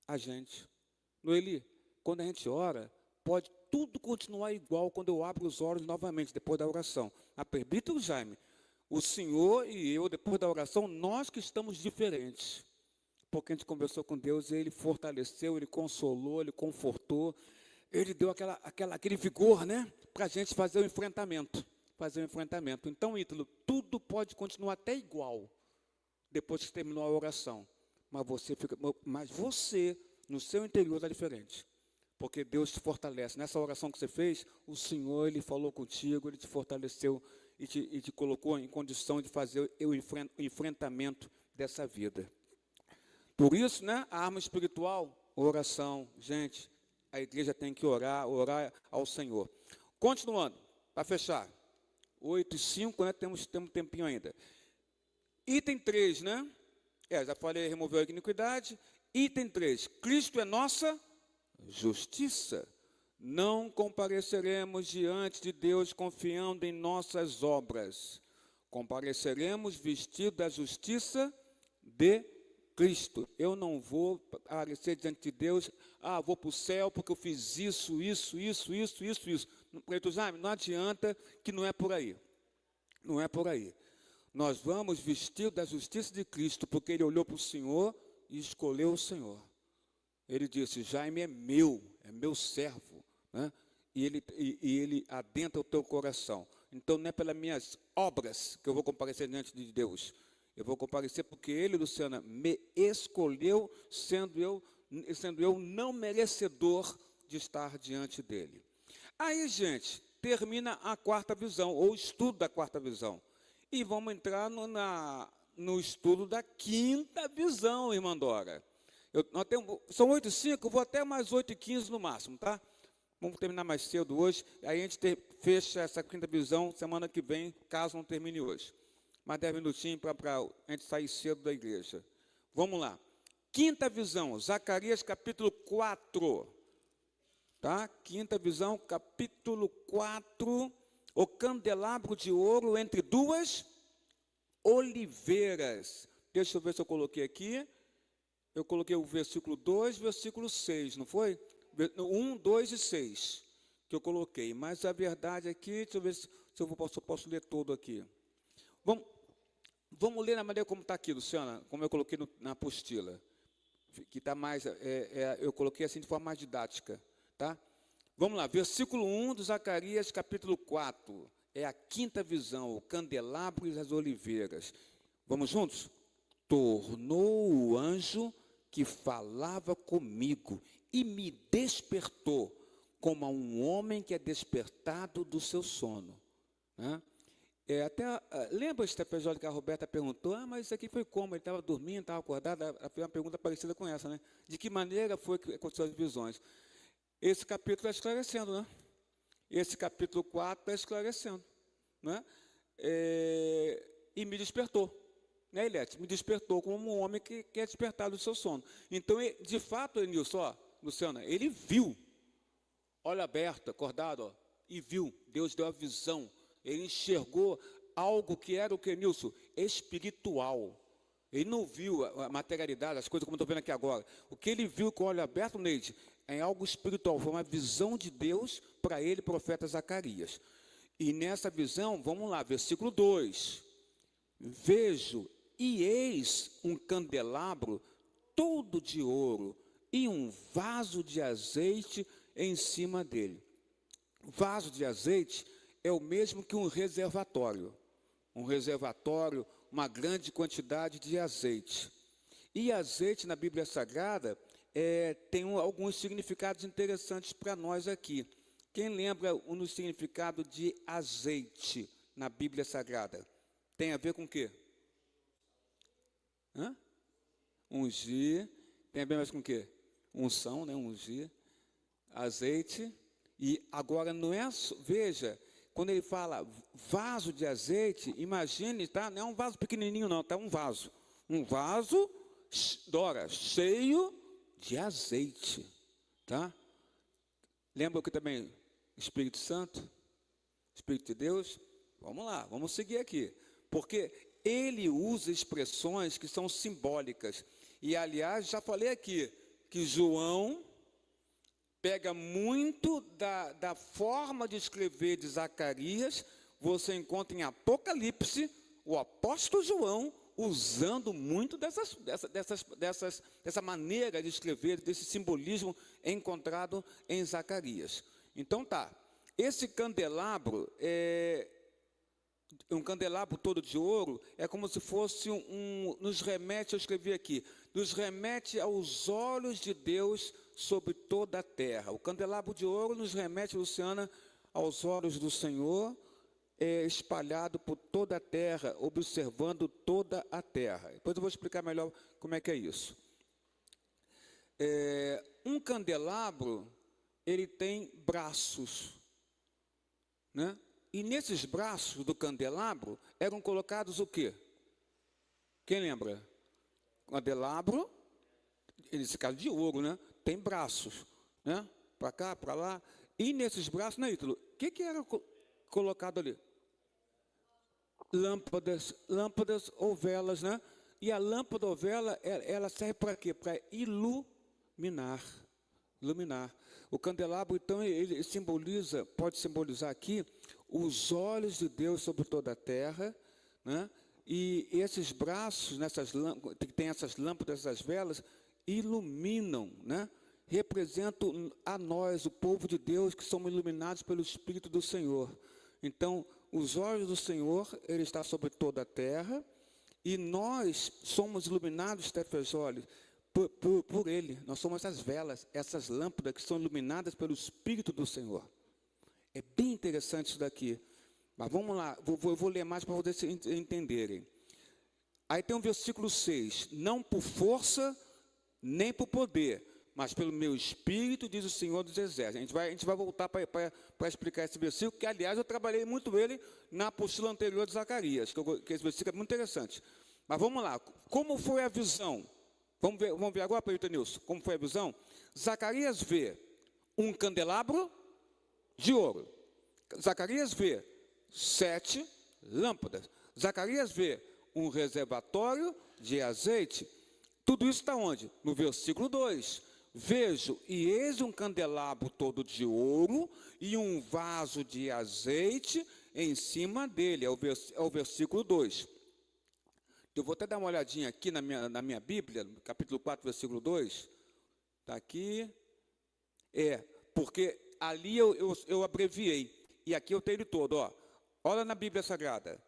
A gente. Noeli, quando a gente ora, pode tudo continuar igual quando eu abro os olhos novamente, depois da oração. A presbítero Jaime, o senhor e eu, depois da oração, nós que estamos diferentes. Porque a gente conversou com Deus, Ele fortaleceu, Ele consolou, Ele confortou, Ele deu aquele vigor, né? Para a gente fazer o enfrentamento. Então, Ítalo, tudo pode continuar até igual, depois que terminou a oração. Mas você, no seu interior, está diferente. Porque Deus te fortalece. Nessa oração que você fez, o Senhor, Ele falou contigo, Ele te fortaleceu e te colocou em condição de fazer o enfrentamento dessa vida. Por isso, né, a arma espiritual, oração. Gente, a igreja tem que orar ao Senhor. Continuando, para fechar. 8:05, né, temos um tempinho ainda. Item 3, né? Já falei, removeu a iniquidade. Item 3, Cristo é nossa justiça. Não compareceremos diante de Deus confiando em nossas obras. Compareceremos vestidos da justiça de Cristo. Eu não vou aparecer diante de Deus, vou para o céu porque eu fiz isso. Não adianta, que não é por aí. Não é por aí. Nós vamos vestidos da justiça de Cristo, porque Ele olhou para o Senhor e escolheu o Senhor. Ele disse, Jaime é meu servo, né? E ele adentra o teu coração. Então, não é pelas minhas obras que eu vou comparecer diante de Deus. Eu vou comparecer porque Ele, Luciana, me escolheu, sendo eu não merecedor de estar diante dEle. Aí, gente, termina a quarta visão, ou o estudo da quarta visão. E vamos entrar no estudo da quinta visão, irmã Dora. São 8:05, vou até mais 8:15 no máximo, tá? Vamos terminar mais cedo hoje, aí a gente fecha essa quinta visão semana que vem, caso não termine hoje. Mais 10 minutinhos para a gente sair cedo da igreja. Vamos lá. Quinta visão, Zacarias capítulo 4. Tá? Quinta visão, capítulo 4. O candelabro de ouro entre duas oliveiras. Deixa eu ver se eu coloquei aqui. Eu coloquei o versículo 2, versículo 6, não foi? 1, 2 e 6 que eu coloquei. Mas a verdade aqui, deixa eu ver se eu posso ler todo aqui. Vamos ler na maneira como está aqui, Luciana, como eu coloquei na apostila. Que está mais, eu coloquei assim de forma mais didática. Tá? Vamos lá, versículo 1 de Zacarias, capítulo 4. É a quinta visão, o candelabro e as oliveiras. Vamos juntos? Tornou o anjo que falava comigo e me despertou, como a um homem que é despertado do seu sono. Né? Lembra, Stefan, que a Roberta perguntou, mas isso aqui foi como? Ele estava dormindo, estava acordado? Ela fez uma pergunta parecida com essa, né? De que maneira foi que aconteceram as visões? Esse capítulo está esclarecendo, né? Esse capítulo 4 está esclarecendo. Né? E me despertou. Né, Ilete? Me despertou como um homem que é despertado do seu sono. Então, de fato, Enilson, Luciana, ele viu, olho aberto, acordado, e viu, Deus deu a visão, ele enxergou algo que era o que, Nilson? Espiritual. Ele não viu a materialidade, as coisas como eu estou vendo aqui agora. O que ele viu com o olho aberto, Neide, é algo espiritual, foi uma visão de Deus para ele, profeta Zacarias. E nessa visão, vamos lá, versículo 2. Vejo e eis um candelabro todo de ouro e um vaso de azeite em cima dele. Vaso de azeite é o mesmo que um reservatório. Um reservatório, uma grande quantidade de azeite. E azeite na Bíblia Sagrada tem alguns significados interessantes para nós aqui. Quem lembra o significado de azeite na Bíblia Sagrada? Tem a ver com o quê? Ungir. Tem a ver mais com o quê? Unção, né? Ungir. Azeite. E agora não é, veja, quando ele fala vaso de azeite, imagine, tá? Não é um vaso pequenininho não, tá? Um vaso. Um vaso, Dora, cheio de azeite, tá? Lembra que também Espírito Santo, Espírito de Deus? Vamos lá, vamos seguir aqui. Porque ele usa expressões que são simbólicas. E, aliás, já falei aqui, que João pega muito da forma de escrever de Zacarias, você encontra em Apocalipse, o apóstolo João, usando muito dessa maneira de escrever, desse simbolismo encontrado em Zacarias. Então, tá, esse candelabro um candelabro todo de ouro, é como se fosse nos remete, eu escrevi aqui, nos remete aos olhos de Deus sobre toda a terra. O candelabro de ouro nos remete, Luciana, aos olhos do Senhor, espalhado por toda a terra, observando toda a terra. Depois eu vou explicar melhor como é que é isso. Um candelabro, ele tem braços, né? E nesses braços do candelabro eram colocados o quê? Quem lembra? Candelabro, nesse caso de ouro, né? Tem braços, né? Para cá, para lá. E nesses braços, né, Ítalo? O que era colocado ali? Lâmpadas ou velas, né? E a lâmpada ou vela, ela serve para quê? Para iluminar. O candelabro, então, ele pode simbolizar aqui os olhos de Deus sobre toda a terra, né? E esses braços, que tem essas lâmpadas, essas velas, iluminam, né? Representam a nós, o povo de Deus, que somos iluminados pelo Espírito do Senhor. Então, os olhos do Senhor, ele está sobre toda a terra, e nós somos iluminados, Stefesoli, por ele. Nós somos essas velas, essas lâmpadas que são iluminadas pelo Espírito do Senhor. É bem interessante isso daqui. Mas vamos lá, eu vou ler mais para vocês entenderem. Aí tem o versículo 6. Não por força, nem por poder, mas pelo meu Espírito, diz o Senhor dos Exércitos. A gente vai voltar para explicar esse versículo, que, aliás, eu trabalhei muito ele na apostila anterior de Zacarias, que esse versículo é muito interessante. Mas vamos lá. Como foi a visão? Vamos ver agora, Pedro Nilson, como foi a visão? Zacarias vê um candelabro de ouro. Zacarias vê 7 lâmpadas. Zacarias vê um reservatório de azeite. Tudo isso está onde? No versículo 2. Vejo, e eis um candelabro todo de ouro e um vaso de azeite em cima dele. É o versículo 2. Eu vou até dar uma olhadinha aqui na minha Bíblia, no capítulo 4, versículo 2. Está aqui. Porque ali eu abreviei. E aqui eu tenho ele todo, ó. Olha na Bíblia Sagrada.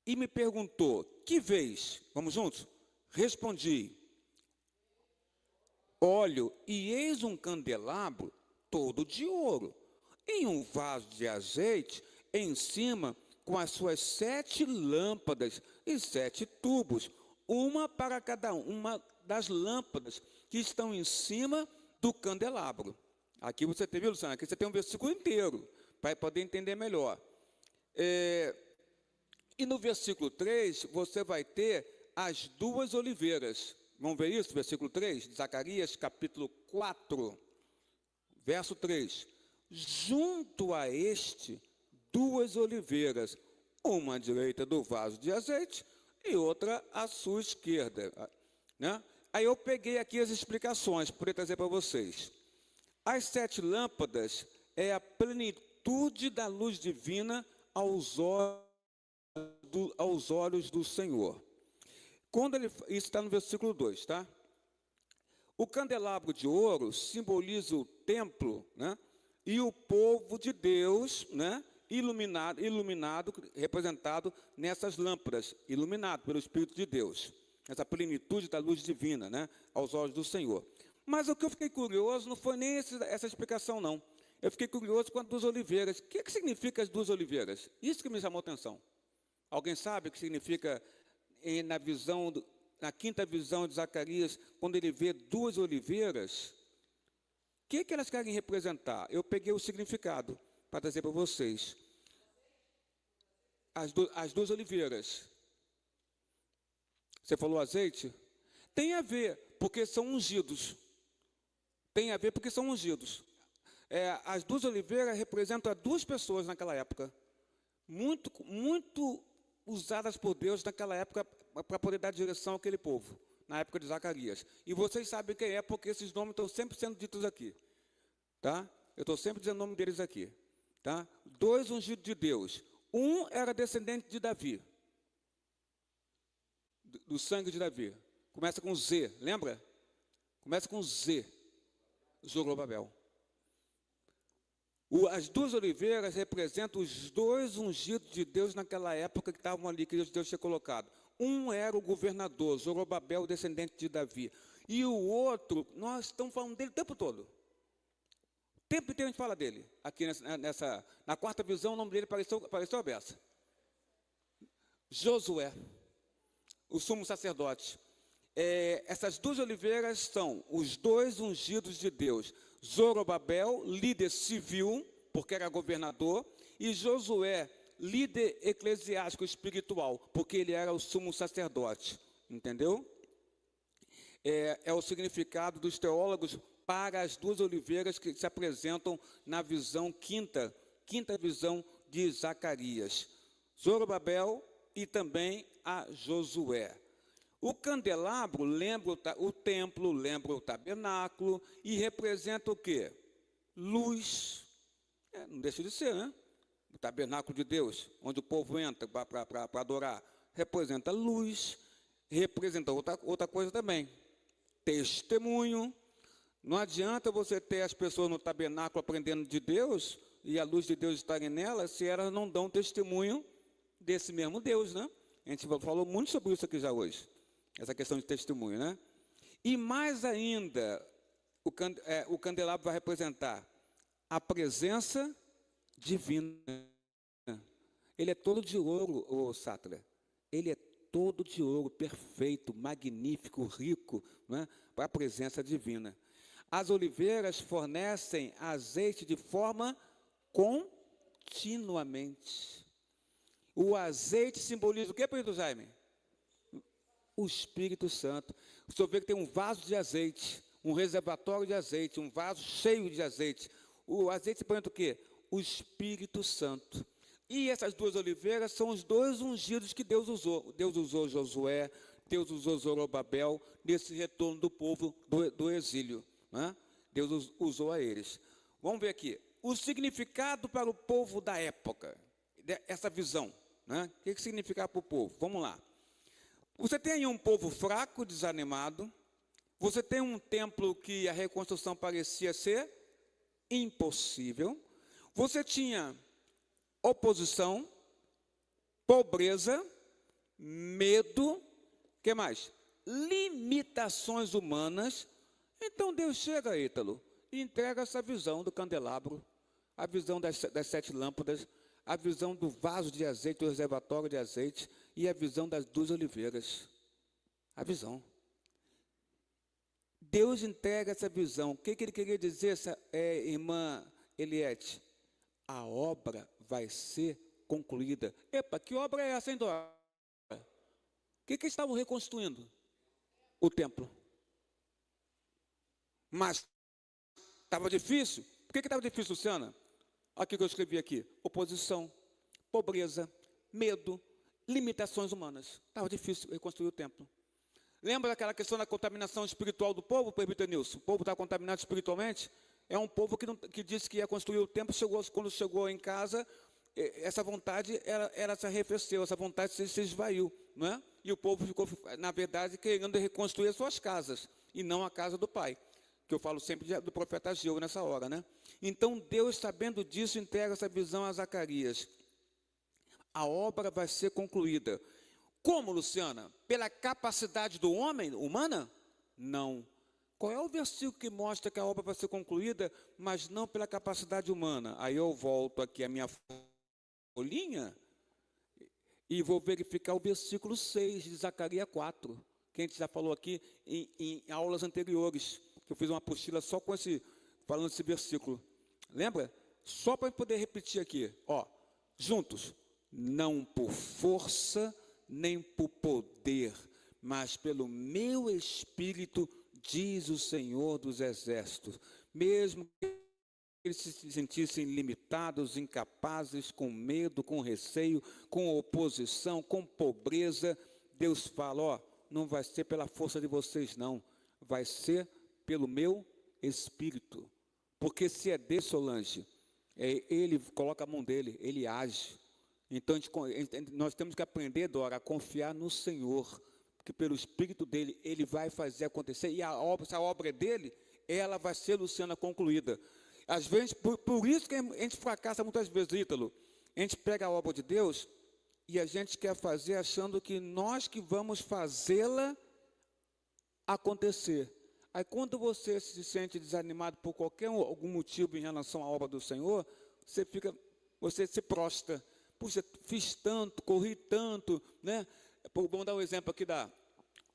E me perguntou, que vês? Vamos juntos? Respondi, olho, e eis um candelabro todo de ouro, em um vaso de azeite, em cima, com as suas 7 lâmpadas e 7 tubos, uma para cada uma das lâmpadas que estão em cima do candelabro. Aqui você tem, viu, Luciana? Aqui você tem um versículo inteiro, para poder entender melhor. E no versículo 3, você vai ter as 2 oliveiras. Vamos ver isso? Versículo 3, de Zacarias, capítulo 4, verso 3. Junto a este, 2 oliveiras, uma à direita do vaso de azeite e outra à sua esquerda. Né? Aí eu peguei aqui as explicações, para trazer para vocês. As 7 lâmpadas é a plenitude da luz divina aos olhos do Senhor. Isso está no versículo 2, tá? O candelabro de ouro simboliza o templo, né? E o povo de Deus, né? Iluminado, representado nessas lâmpadas, iluminado pelo Espírito de Deus. Essa plenitude da luz divina, né? Aos olhos do Senhor. Mas o que eu fiquei curioso não foi nem essa explicação, não. Eu fiquei curioso com as 2 oliveiras. O que significa as 2 oliveiras? Isso que me chamou a atenção. Alguém sabe o que significa na quinta visão de Zacarias, quando ele vê 2 oliveiras? O que elas querem representar? Eu peguei o significado para trazer para vocês. As 2 oliveiras. Você falou azeite? Tem a ver, porque são ungidos. Tem a ver porque são ungidos. As 2 oliveiras representam 2 pessoas naquela época. Muito usadas por Deus naquela época para poder dar direção àquele povo, na época de Zacarias. E vocês sabem quem é, porque esses nomes estão sempre sendo ditos aqui. Tá? Eu estou sempre dizendo o nome deles aqui. Tá? 2 ungidos de Deus. Um era descendente de Davi, do sangue de Davi. Começa com Z, lembra? Começa com Z. Zorobabel. As 2 oliveiras representam os 2 ungidos de Deus naquela época que estavam ali, que Deus tinha colocado. Um era o governador, Zorobabel, descendente de Davi. E o outro, nós estamos falando dele o tempo todo. O tempo inteiro a gente fala dele. Aqui na 4ª visão, o nome dele apareceu a beça. Josué, o sumo sacerdote. Essas 2 oliveiras são os 2 ungidos de Deus. Zorobabel, líder civil, porque era governador, e Josué, líder eclesiástico espiritual, porque ele era o sumo sacerdote. Entendeu? É o significado dos teólogos para as 2 oliveiras que se apresentam na visão quinta visão de Zacarias. Zorobabel e também a Josué. O candelabro lembra o templo, lembra o tabernáculo e representa o quê? Luz. Não deixa de ser, né? O tabernáculo de Deus, onde o povo entra para adorar, representa luz, representa outra coisa também. Testemunho. Não adianta você ter as pessoas no tabernáculo aprendendo de Deus e a luz de Deus estarem nelas se elas não dão testemunho desse mesmo Deus, né? A gente falou muito sobre isso aqui já hoje. Essa questão de testemunho, né? E mais ainda, o candelabro vai representar a presença divina. Ele é todo de ouro, ô Sátra. Ele é todo de ouro, perfeito, magnífico, rico, né? Para a presença divina. As oliveiras fornecem azeite de forma continuamente. O azeite simboliza o que, Pedro Jaime? O Espírito Santo. O senhor vê que tem um vaso de azeite, um reservatório de azeite, um vaso cheio de azeite. O azeite representa o quê? O Espírito Santo. E essas duas oliveiras são os dois ungidos que Deus usou. Deus usou Josué, Deus usou Zorobabel nesse retorno do povo do exílio, né? Deus usou a eles. Vamos ver aqui. O significado para o povo da época, essa visão, né? O que significava para o povo? Vamos lá. Você tem aí um povo fraco, desanimado. Você tem um templo que a reconstrução parecia ser impossível. Você tinha oposição, pobreza, medo, o que mais? Limitações humanas. Então Deus chega, Ítalo, e entrega essa visão do candelabro, a visão das 7 lâmpadas, a visão do vaso de azeite, do reservatório de azeite, e a visão das 2 oliveiras. A visão. Deus entrega essa visão. O que ele queria dizer, irmã Eliette? A obra vai ser concluída. Epa, que obra é essa, hein, Dora? O que eles estavam reconstruindo? O templo. Mas estava difícil. Por que estava difícil, Luciana? Olha o que eu escrevi aqui. Oposição, pobreza, medo, limitações humanas. Estava difícil reconstruir o templo. Lembra daquela questão da contaminação espiritual do povo, presbítero Nilson? O povo está contaminado espiritualmente? É um povo que disse que ia construir o templo, quando chegou em casa, essa vontade ela se arrefeceu, essa vontade se esvaiu, não é? E o povo ficou, na verdade, querendo reconstruir as suas casas, e não a casa do Pai, que eu falo sempre do profeta Ageu nessa hora, né? Então, Deus, sabendo disso, entrega essa visão a Zacarias. A obra vai ser concluída. Como, Luciana? Pela capacidade do homem, humana? Não. Qual é o versículo que mostra que a obra vai ser concluída, mas não pela capacidade humana? Aí eu volto aqui a minha folhinha e vou verificar o versículo 6 de Zacarias 4, que a gente já falou aqui em aulas anteriores, que eu fiz uma apostila só com falando desse versículo. Lembra? Só para poder repetir aqui, ó, juntos. Não por força, nem por poder, mas pelo meu Espírito, diz o Senhor dos Exércitos. Mesmo que eles se sentissem limitados, incapazes, com medo, com receio, com oposição, com pobreza, Deus fala, ó, não vai ser pela força de vocês não, vai ser pelo meu Espírito. Porque se é de Solange, ele coloca a mão dele, ele age. Então, nós temos que aprender, Dora, a confiar no Senhor, porque pelo Espírito dele, ele vai fazer acontecer, e essa obra é dele, ela vai ser, Luciana, concluída. Às vezes, por isso que a gente fracassa muitas vezes, Ítalo. A gente pega a obra de Deus e a gente quer fazer achando que nós que vamos fazê-la acontecer. Aí, quando você se sente desanimado por algum motivo em relação à obra do Senhor, você se prostra. Puxa, fiz tanto, corri tanto, né? Vamos dar um exemplo aqui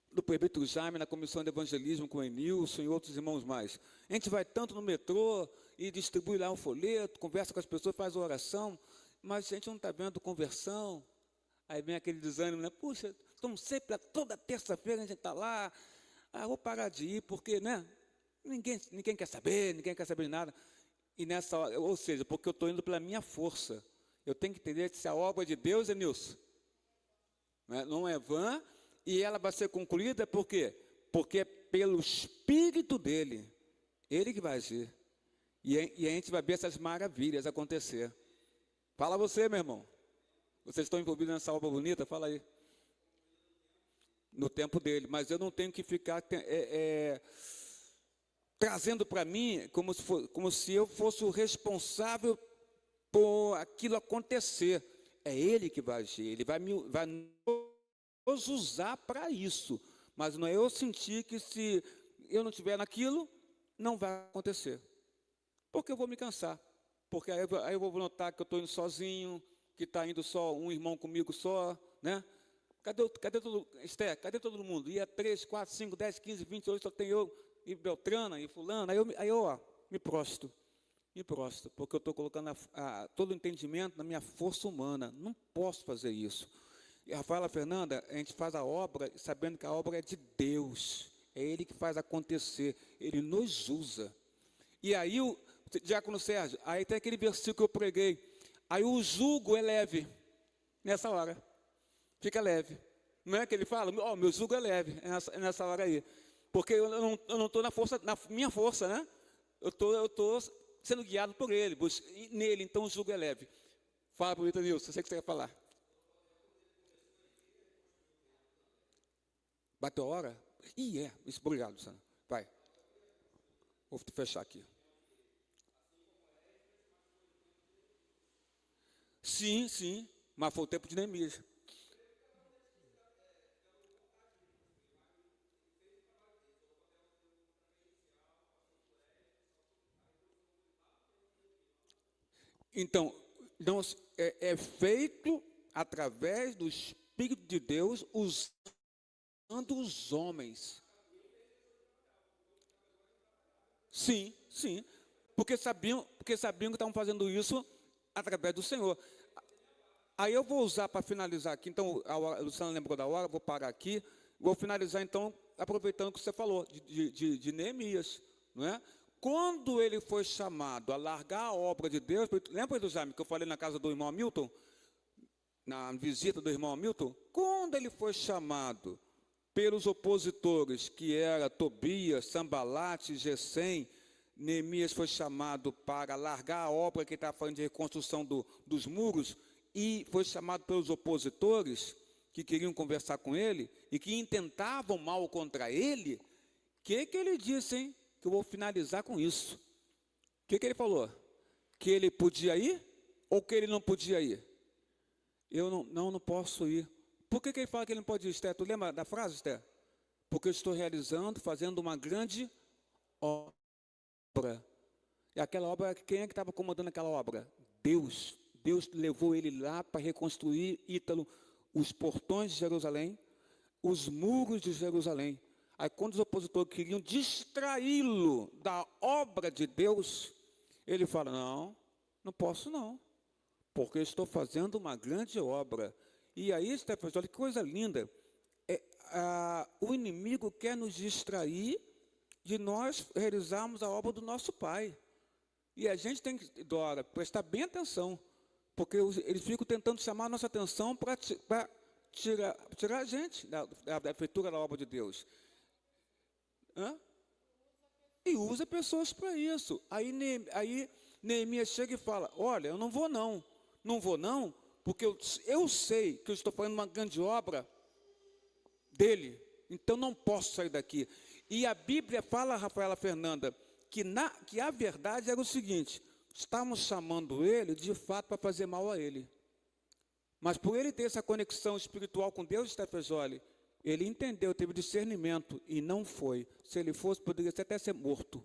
do presbítero Jaime, na comissão de evangelismo com o Enilson e outros irmãos mais. A gente vai tanto no metrô e distribui lá um folheto, conversa com as pessoas, faz oração, mas a gente não está vendo conversão. Aí vem aquele desânimo, né? Puxa, estamos sempre, toda terça-feira a gente está lá, vou parar de ir, porque, né? Ninguém quer saber, ninguém quer saber de nada. E nessa hora, ou seja, porque eu estou indo pela minha força. Eu tenho que entender que se a obra de Deus, Enilson, não é vã, e ela vai ser concluída por quê? Porque é pelo Espírito dele, ele que vai agir. E a gente vai ver essas maravilhas acontecer. Fala você, meu irmão. Vocês estão envolvidos nessa obra bonita? Fala aí. No tempo dele. Mas eu não tenho que ficar trazendo para mim como se eu fosse o responsável por aquilo acontecer. É ele que vai agir. Ele vai nos usar para isso. Mas não é eu sentir que se eu não estiver naquilo, não vai acontecer. Porque eu vou me cansar. Porque aí eu vou notar que eu estou indo sozinho, que está indo só um irmão comigo só, né? Cadê todo mundo? Ia 3, 4, 5, 10, 15, 20, hoje só tem eu e Beltrana e fulano. Aí eu me prostro, porque eu estou colocando todo o entendimento na minha força humana. Não posso fazer isso. E Rafaela, Fernanda, a gente faz a obra sabendo que a obra é de Deus. É Ele que faz acontecer. Ele nos usa. E aí, Diácono Sérgio, aí tem aquele versículo que eu preguei. Aí o jugo é leve, nessa hora. Fica leve. Não é que ele fala, ó, meu jugo é leve, é nessa hora aí. Porque eu não estou na minha força, né? Eu estou sendo guiado por ele, nele, então o jugo é leve. Fala para o Nilson, eu sei o que você quer falar. Bateu a hora? Obrigado, Sandra. Vai. Vou fechar aqui. Sim, mas foi o tempo de Neemias. Então, não, é feito através do Espírito de Deus, usando os homens. Sim, porque sabiam que estavam fazendo isso através do Senhor. Aí eu vou usar para finalizar aqui, então, a Luciana lembrou da hora, vou parar aqui, vou finalizar então, aproveitando o que você falou, de Neemias, não é? Quando ele foi chamado a largar a obra de Deus, lembra do Jaime que eu falei na casa do irmão Hamilton? Na visita do irmão Hamilton? Quando ele foi chamado pelos opositores, que era Tobias, Sambalate, Gesem, Neemias foi chamado para largar a obra que estava falando de reconstrução dos muros, e foi chamado pelos opositores, que queriam conversar com ele, e que intentavam mal contra ele. O que ele disse, hein? Que eu vou finalizar com isso. O que ele falou? Que ele podia ir ou que ele não podia ir? Eu não posso ir. Por que ele fala que ele não pode ir, Esther? Tu lembra da frase, Esther? Porque eu estou fazendo uma grande obra. E aquela obra, quem é que estava comandando aquela obra? Deus. Deus levou ele lá para reconstruir, Ítalo, os portões de Jerusalém, os muros de Jerusalém. Aí, quando os opositores queriam distraí-lo da obra de Deus, ele fala, não posso não, porque eu estou fazendo uma grande obra. E aí, Stefan, olha que coisa linda, o inimigo quer nos distrair de nós realizarmos a obra do nosso Pai. E a gente tem que, Dora, prestar bem atenção, porque eles ficam tentando chamar a nossa atenção para tirar a gente da feitura da obra de Deus. E usa pessoas para isso. Aí Neemias chega e fala, olha, eu não vou não, porque eu sei que eu estou fazendo uma grande obra dele, então não posso sair daqui. E a Bíblia fala, Rafaela Fernanda, que a verdade era o seguinte, estamos chamando ele, de fato, para fazer mal a ele. Mas por ele ter essa conexão espiritual com Deus, Stefejoli, ele entendeu, teve discernimento e não foi. Se ele fosse, poderia até ser morto.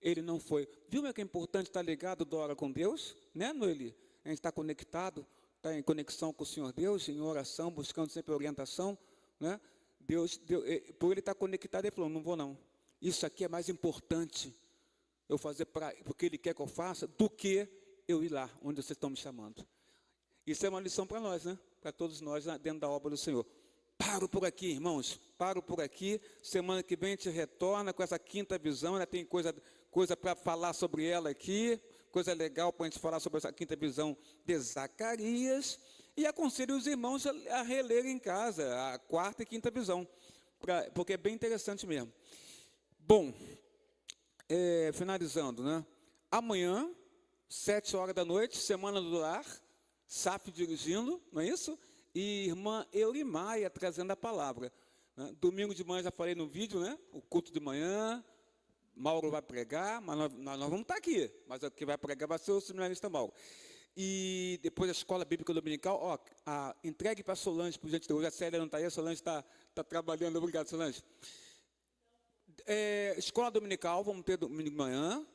Ele não foi. Viu como é que é importante estar ligado, Dora, com Deus? Né, Noeli? A gente está conectado, está em conexão com o Senhor Deus, em oração, buscando sempre orientação. Né? Por ele estar conectado, ele falou, não vou não. Isso aqui é mais importante eu fazer porque ele quer que eu faça, do que eu ir lá, onde vocês estão me chamando. Isso é uma lição para nós, né? Para todos nós, dentro da obra do Senhor. Paro por aqui, irmãos, paro por aqui. Semana que vem a gente retorna com essa quinta visão, né? Tem coisa para falar sobre ela aqui, coisa legal para a gente falar sobre essa quinta visão de Zacarias. E aconselho os irmãos a relerem em casa a quarta e quinta visão, porque é bem interessante mesmo. Bom, finalizando, né? Amanhã, 7h da noite, Semana do Lar, SAF dirigindo, não é isso? E irmã Eurimaia trazendo a palavra. Né? Domingo de manhã já falei no vídeo, né? O culto de manhã, Mauro vai pregar, mas nós vamos estar aqui, mas o que vai pregar vai ser o seminarista Mauro. E depois a Escola Bíblica Dominical, entregue para a Solange, por gente, hoje a Célia não está aí, a Solange está trabalhando, obrigado, Solange. Escola Dominical, vamos ter domingo de manhã,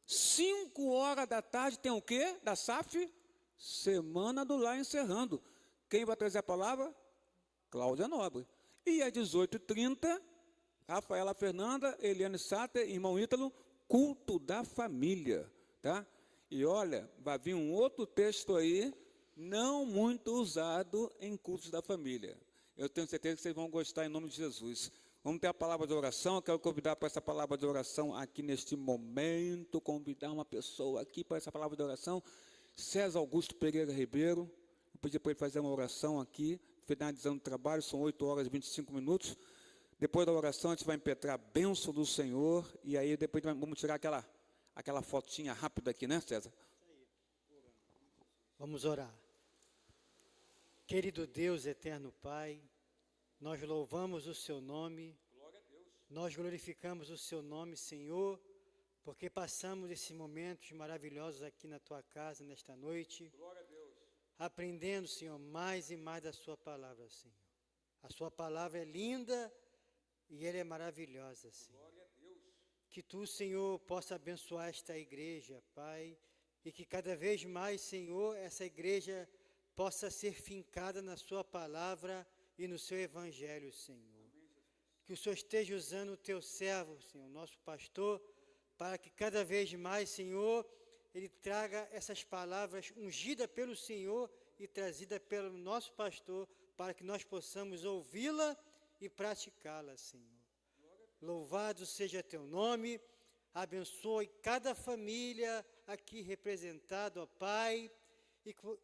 5h da tarde tem o quê? Da SAF? Semana do Lar encerrando. Quem vai trazer a palavra? Cláudia Nobre. E às 18h30, Rafaela Fernanda, Eliane Sater, irmão Ítalo, culto da família. Tá? E olha, vai vir um outro texto aí, não muito usado em cultos da família. Eu tenho certeza que vocês vão gostar em nome de Jesus. Vamos ter a palavra de oração. Eu quero convidar para essa palavra de oração aqui neste momento, convidar uma pessoa aqui para essa palavra de oração. César Augusto Pereira Ribeiro. Vou pedir para ele fazer uma oração aqui, finalizando o trabalho, são 8 horas e 25 minutos. Depois da oração, a gente vai impetrar a bênção do Senhor, e aí depois vamos tirar aquela fotinha rápida aqui, né, César? Vamos orar. Querido Deus, eterno Pai, nós louvamos o Seu nome, nós glorificamos o Seu nome, Senhor, porque passamos esses momentos maravilhosos aqui na Tua casa, nesta noite, aprendendo, Senhor, mais e mais da Sua palavra, Senhor. A Sua palavra é linda e ela é maravilhosa, Senhor. Que Tu, Senhor, possa abençoar esta igreja, Pai, e que cada vez mais, Senhor, essa igreja possa ser fincada na Sua palavra e no Seu Evangelho, Senhor. Que o Senhor esteja usando o Teu servo, Senhor, nosso pastor, para que cada vez mais, Senhor, ele traga essas palavras ungidas pelo Senhor e trazidas pelo nosso pastor, para que nós possamos ouvi-la e praticá-la, Senhor. Louvado seja Teu nome, abençoe cada família aqui representada, ó Pai,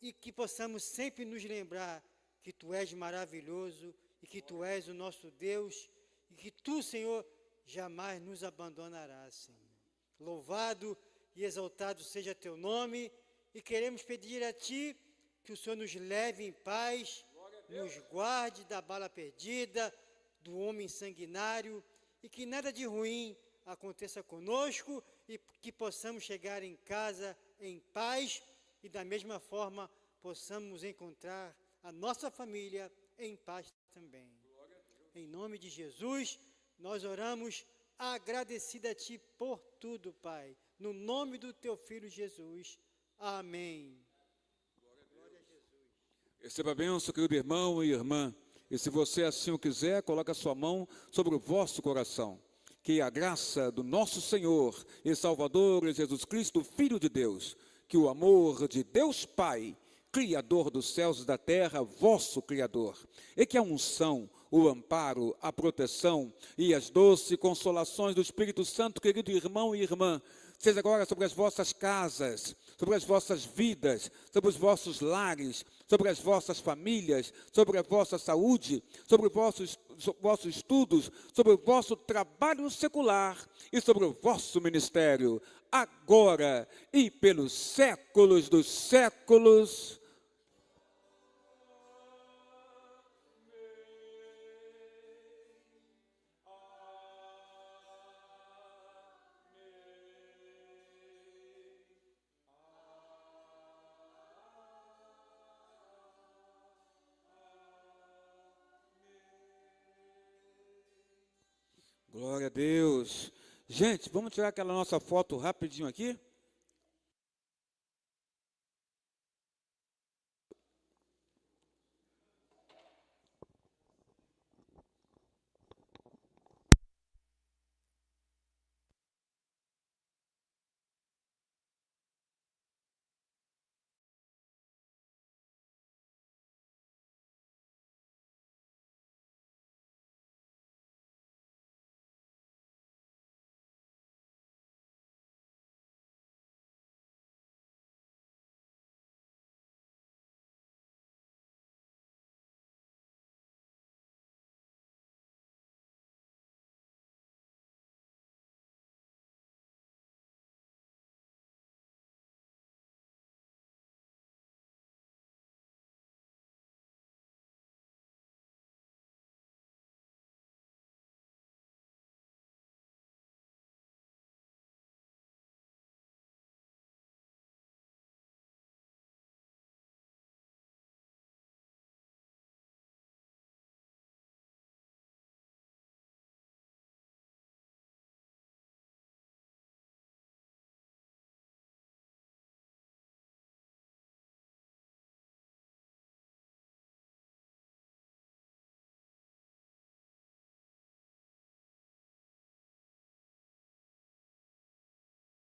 e que possamos sempre nos lembrar que Tu és maravilhoso e que Tu és o nosso Deus e que Tu, Senhor, jamais nos abandonarás, Senhor. Louvado e exaltado seja Teu nome e queremos pedir a Ti que o Senhor nos leve em paz, nos guarde da bala perdida, do homem sanguinário e que nada de ruim aconteça conosco e que possamos chegar em casa em paz e da mesma forma possamos encontrar a nossa família em paz também. Em nome de Jesus, nós oramos agradecida a Ti por tudo, Pai. No nome do Teu Filho Jesus. Amém. Receba a bênção, querido irmão e irmã. E se você assim o quiser, coloque a sua mão sobre o vosso coração. Que a graça do nosso Senhor e Salvador Jesus Cristo, Filho de Deus, que o amor de Deus Pai, Criador dos céus e da terra, vosso Criador, e que a unção, o amparo, a proteção e as doces consolações do Espírito Santo, querido irmão e irmã, seja agora sobre as vossas casas, sobre as vossas vidas, sobre os vossos lares, sobre as vossas famílias, sobre a vossa saúde, sobre os vossos estudos, sobre o vosso trabalho secular e sobre o vosso ministério, agora e pelos séculos dos séculos. Glória a Deus. Gente, vamos tirar aquela nossa foto rapidinho aqui?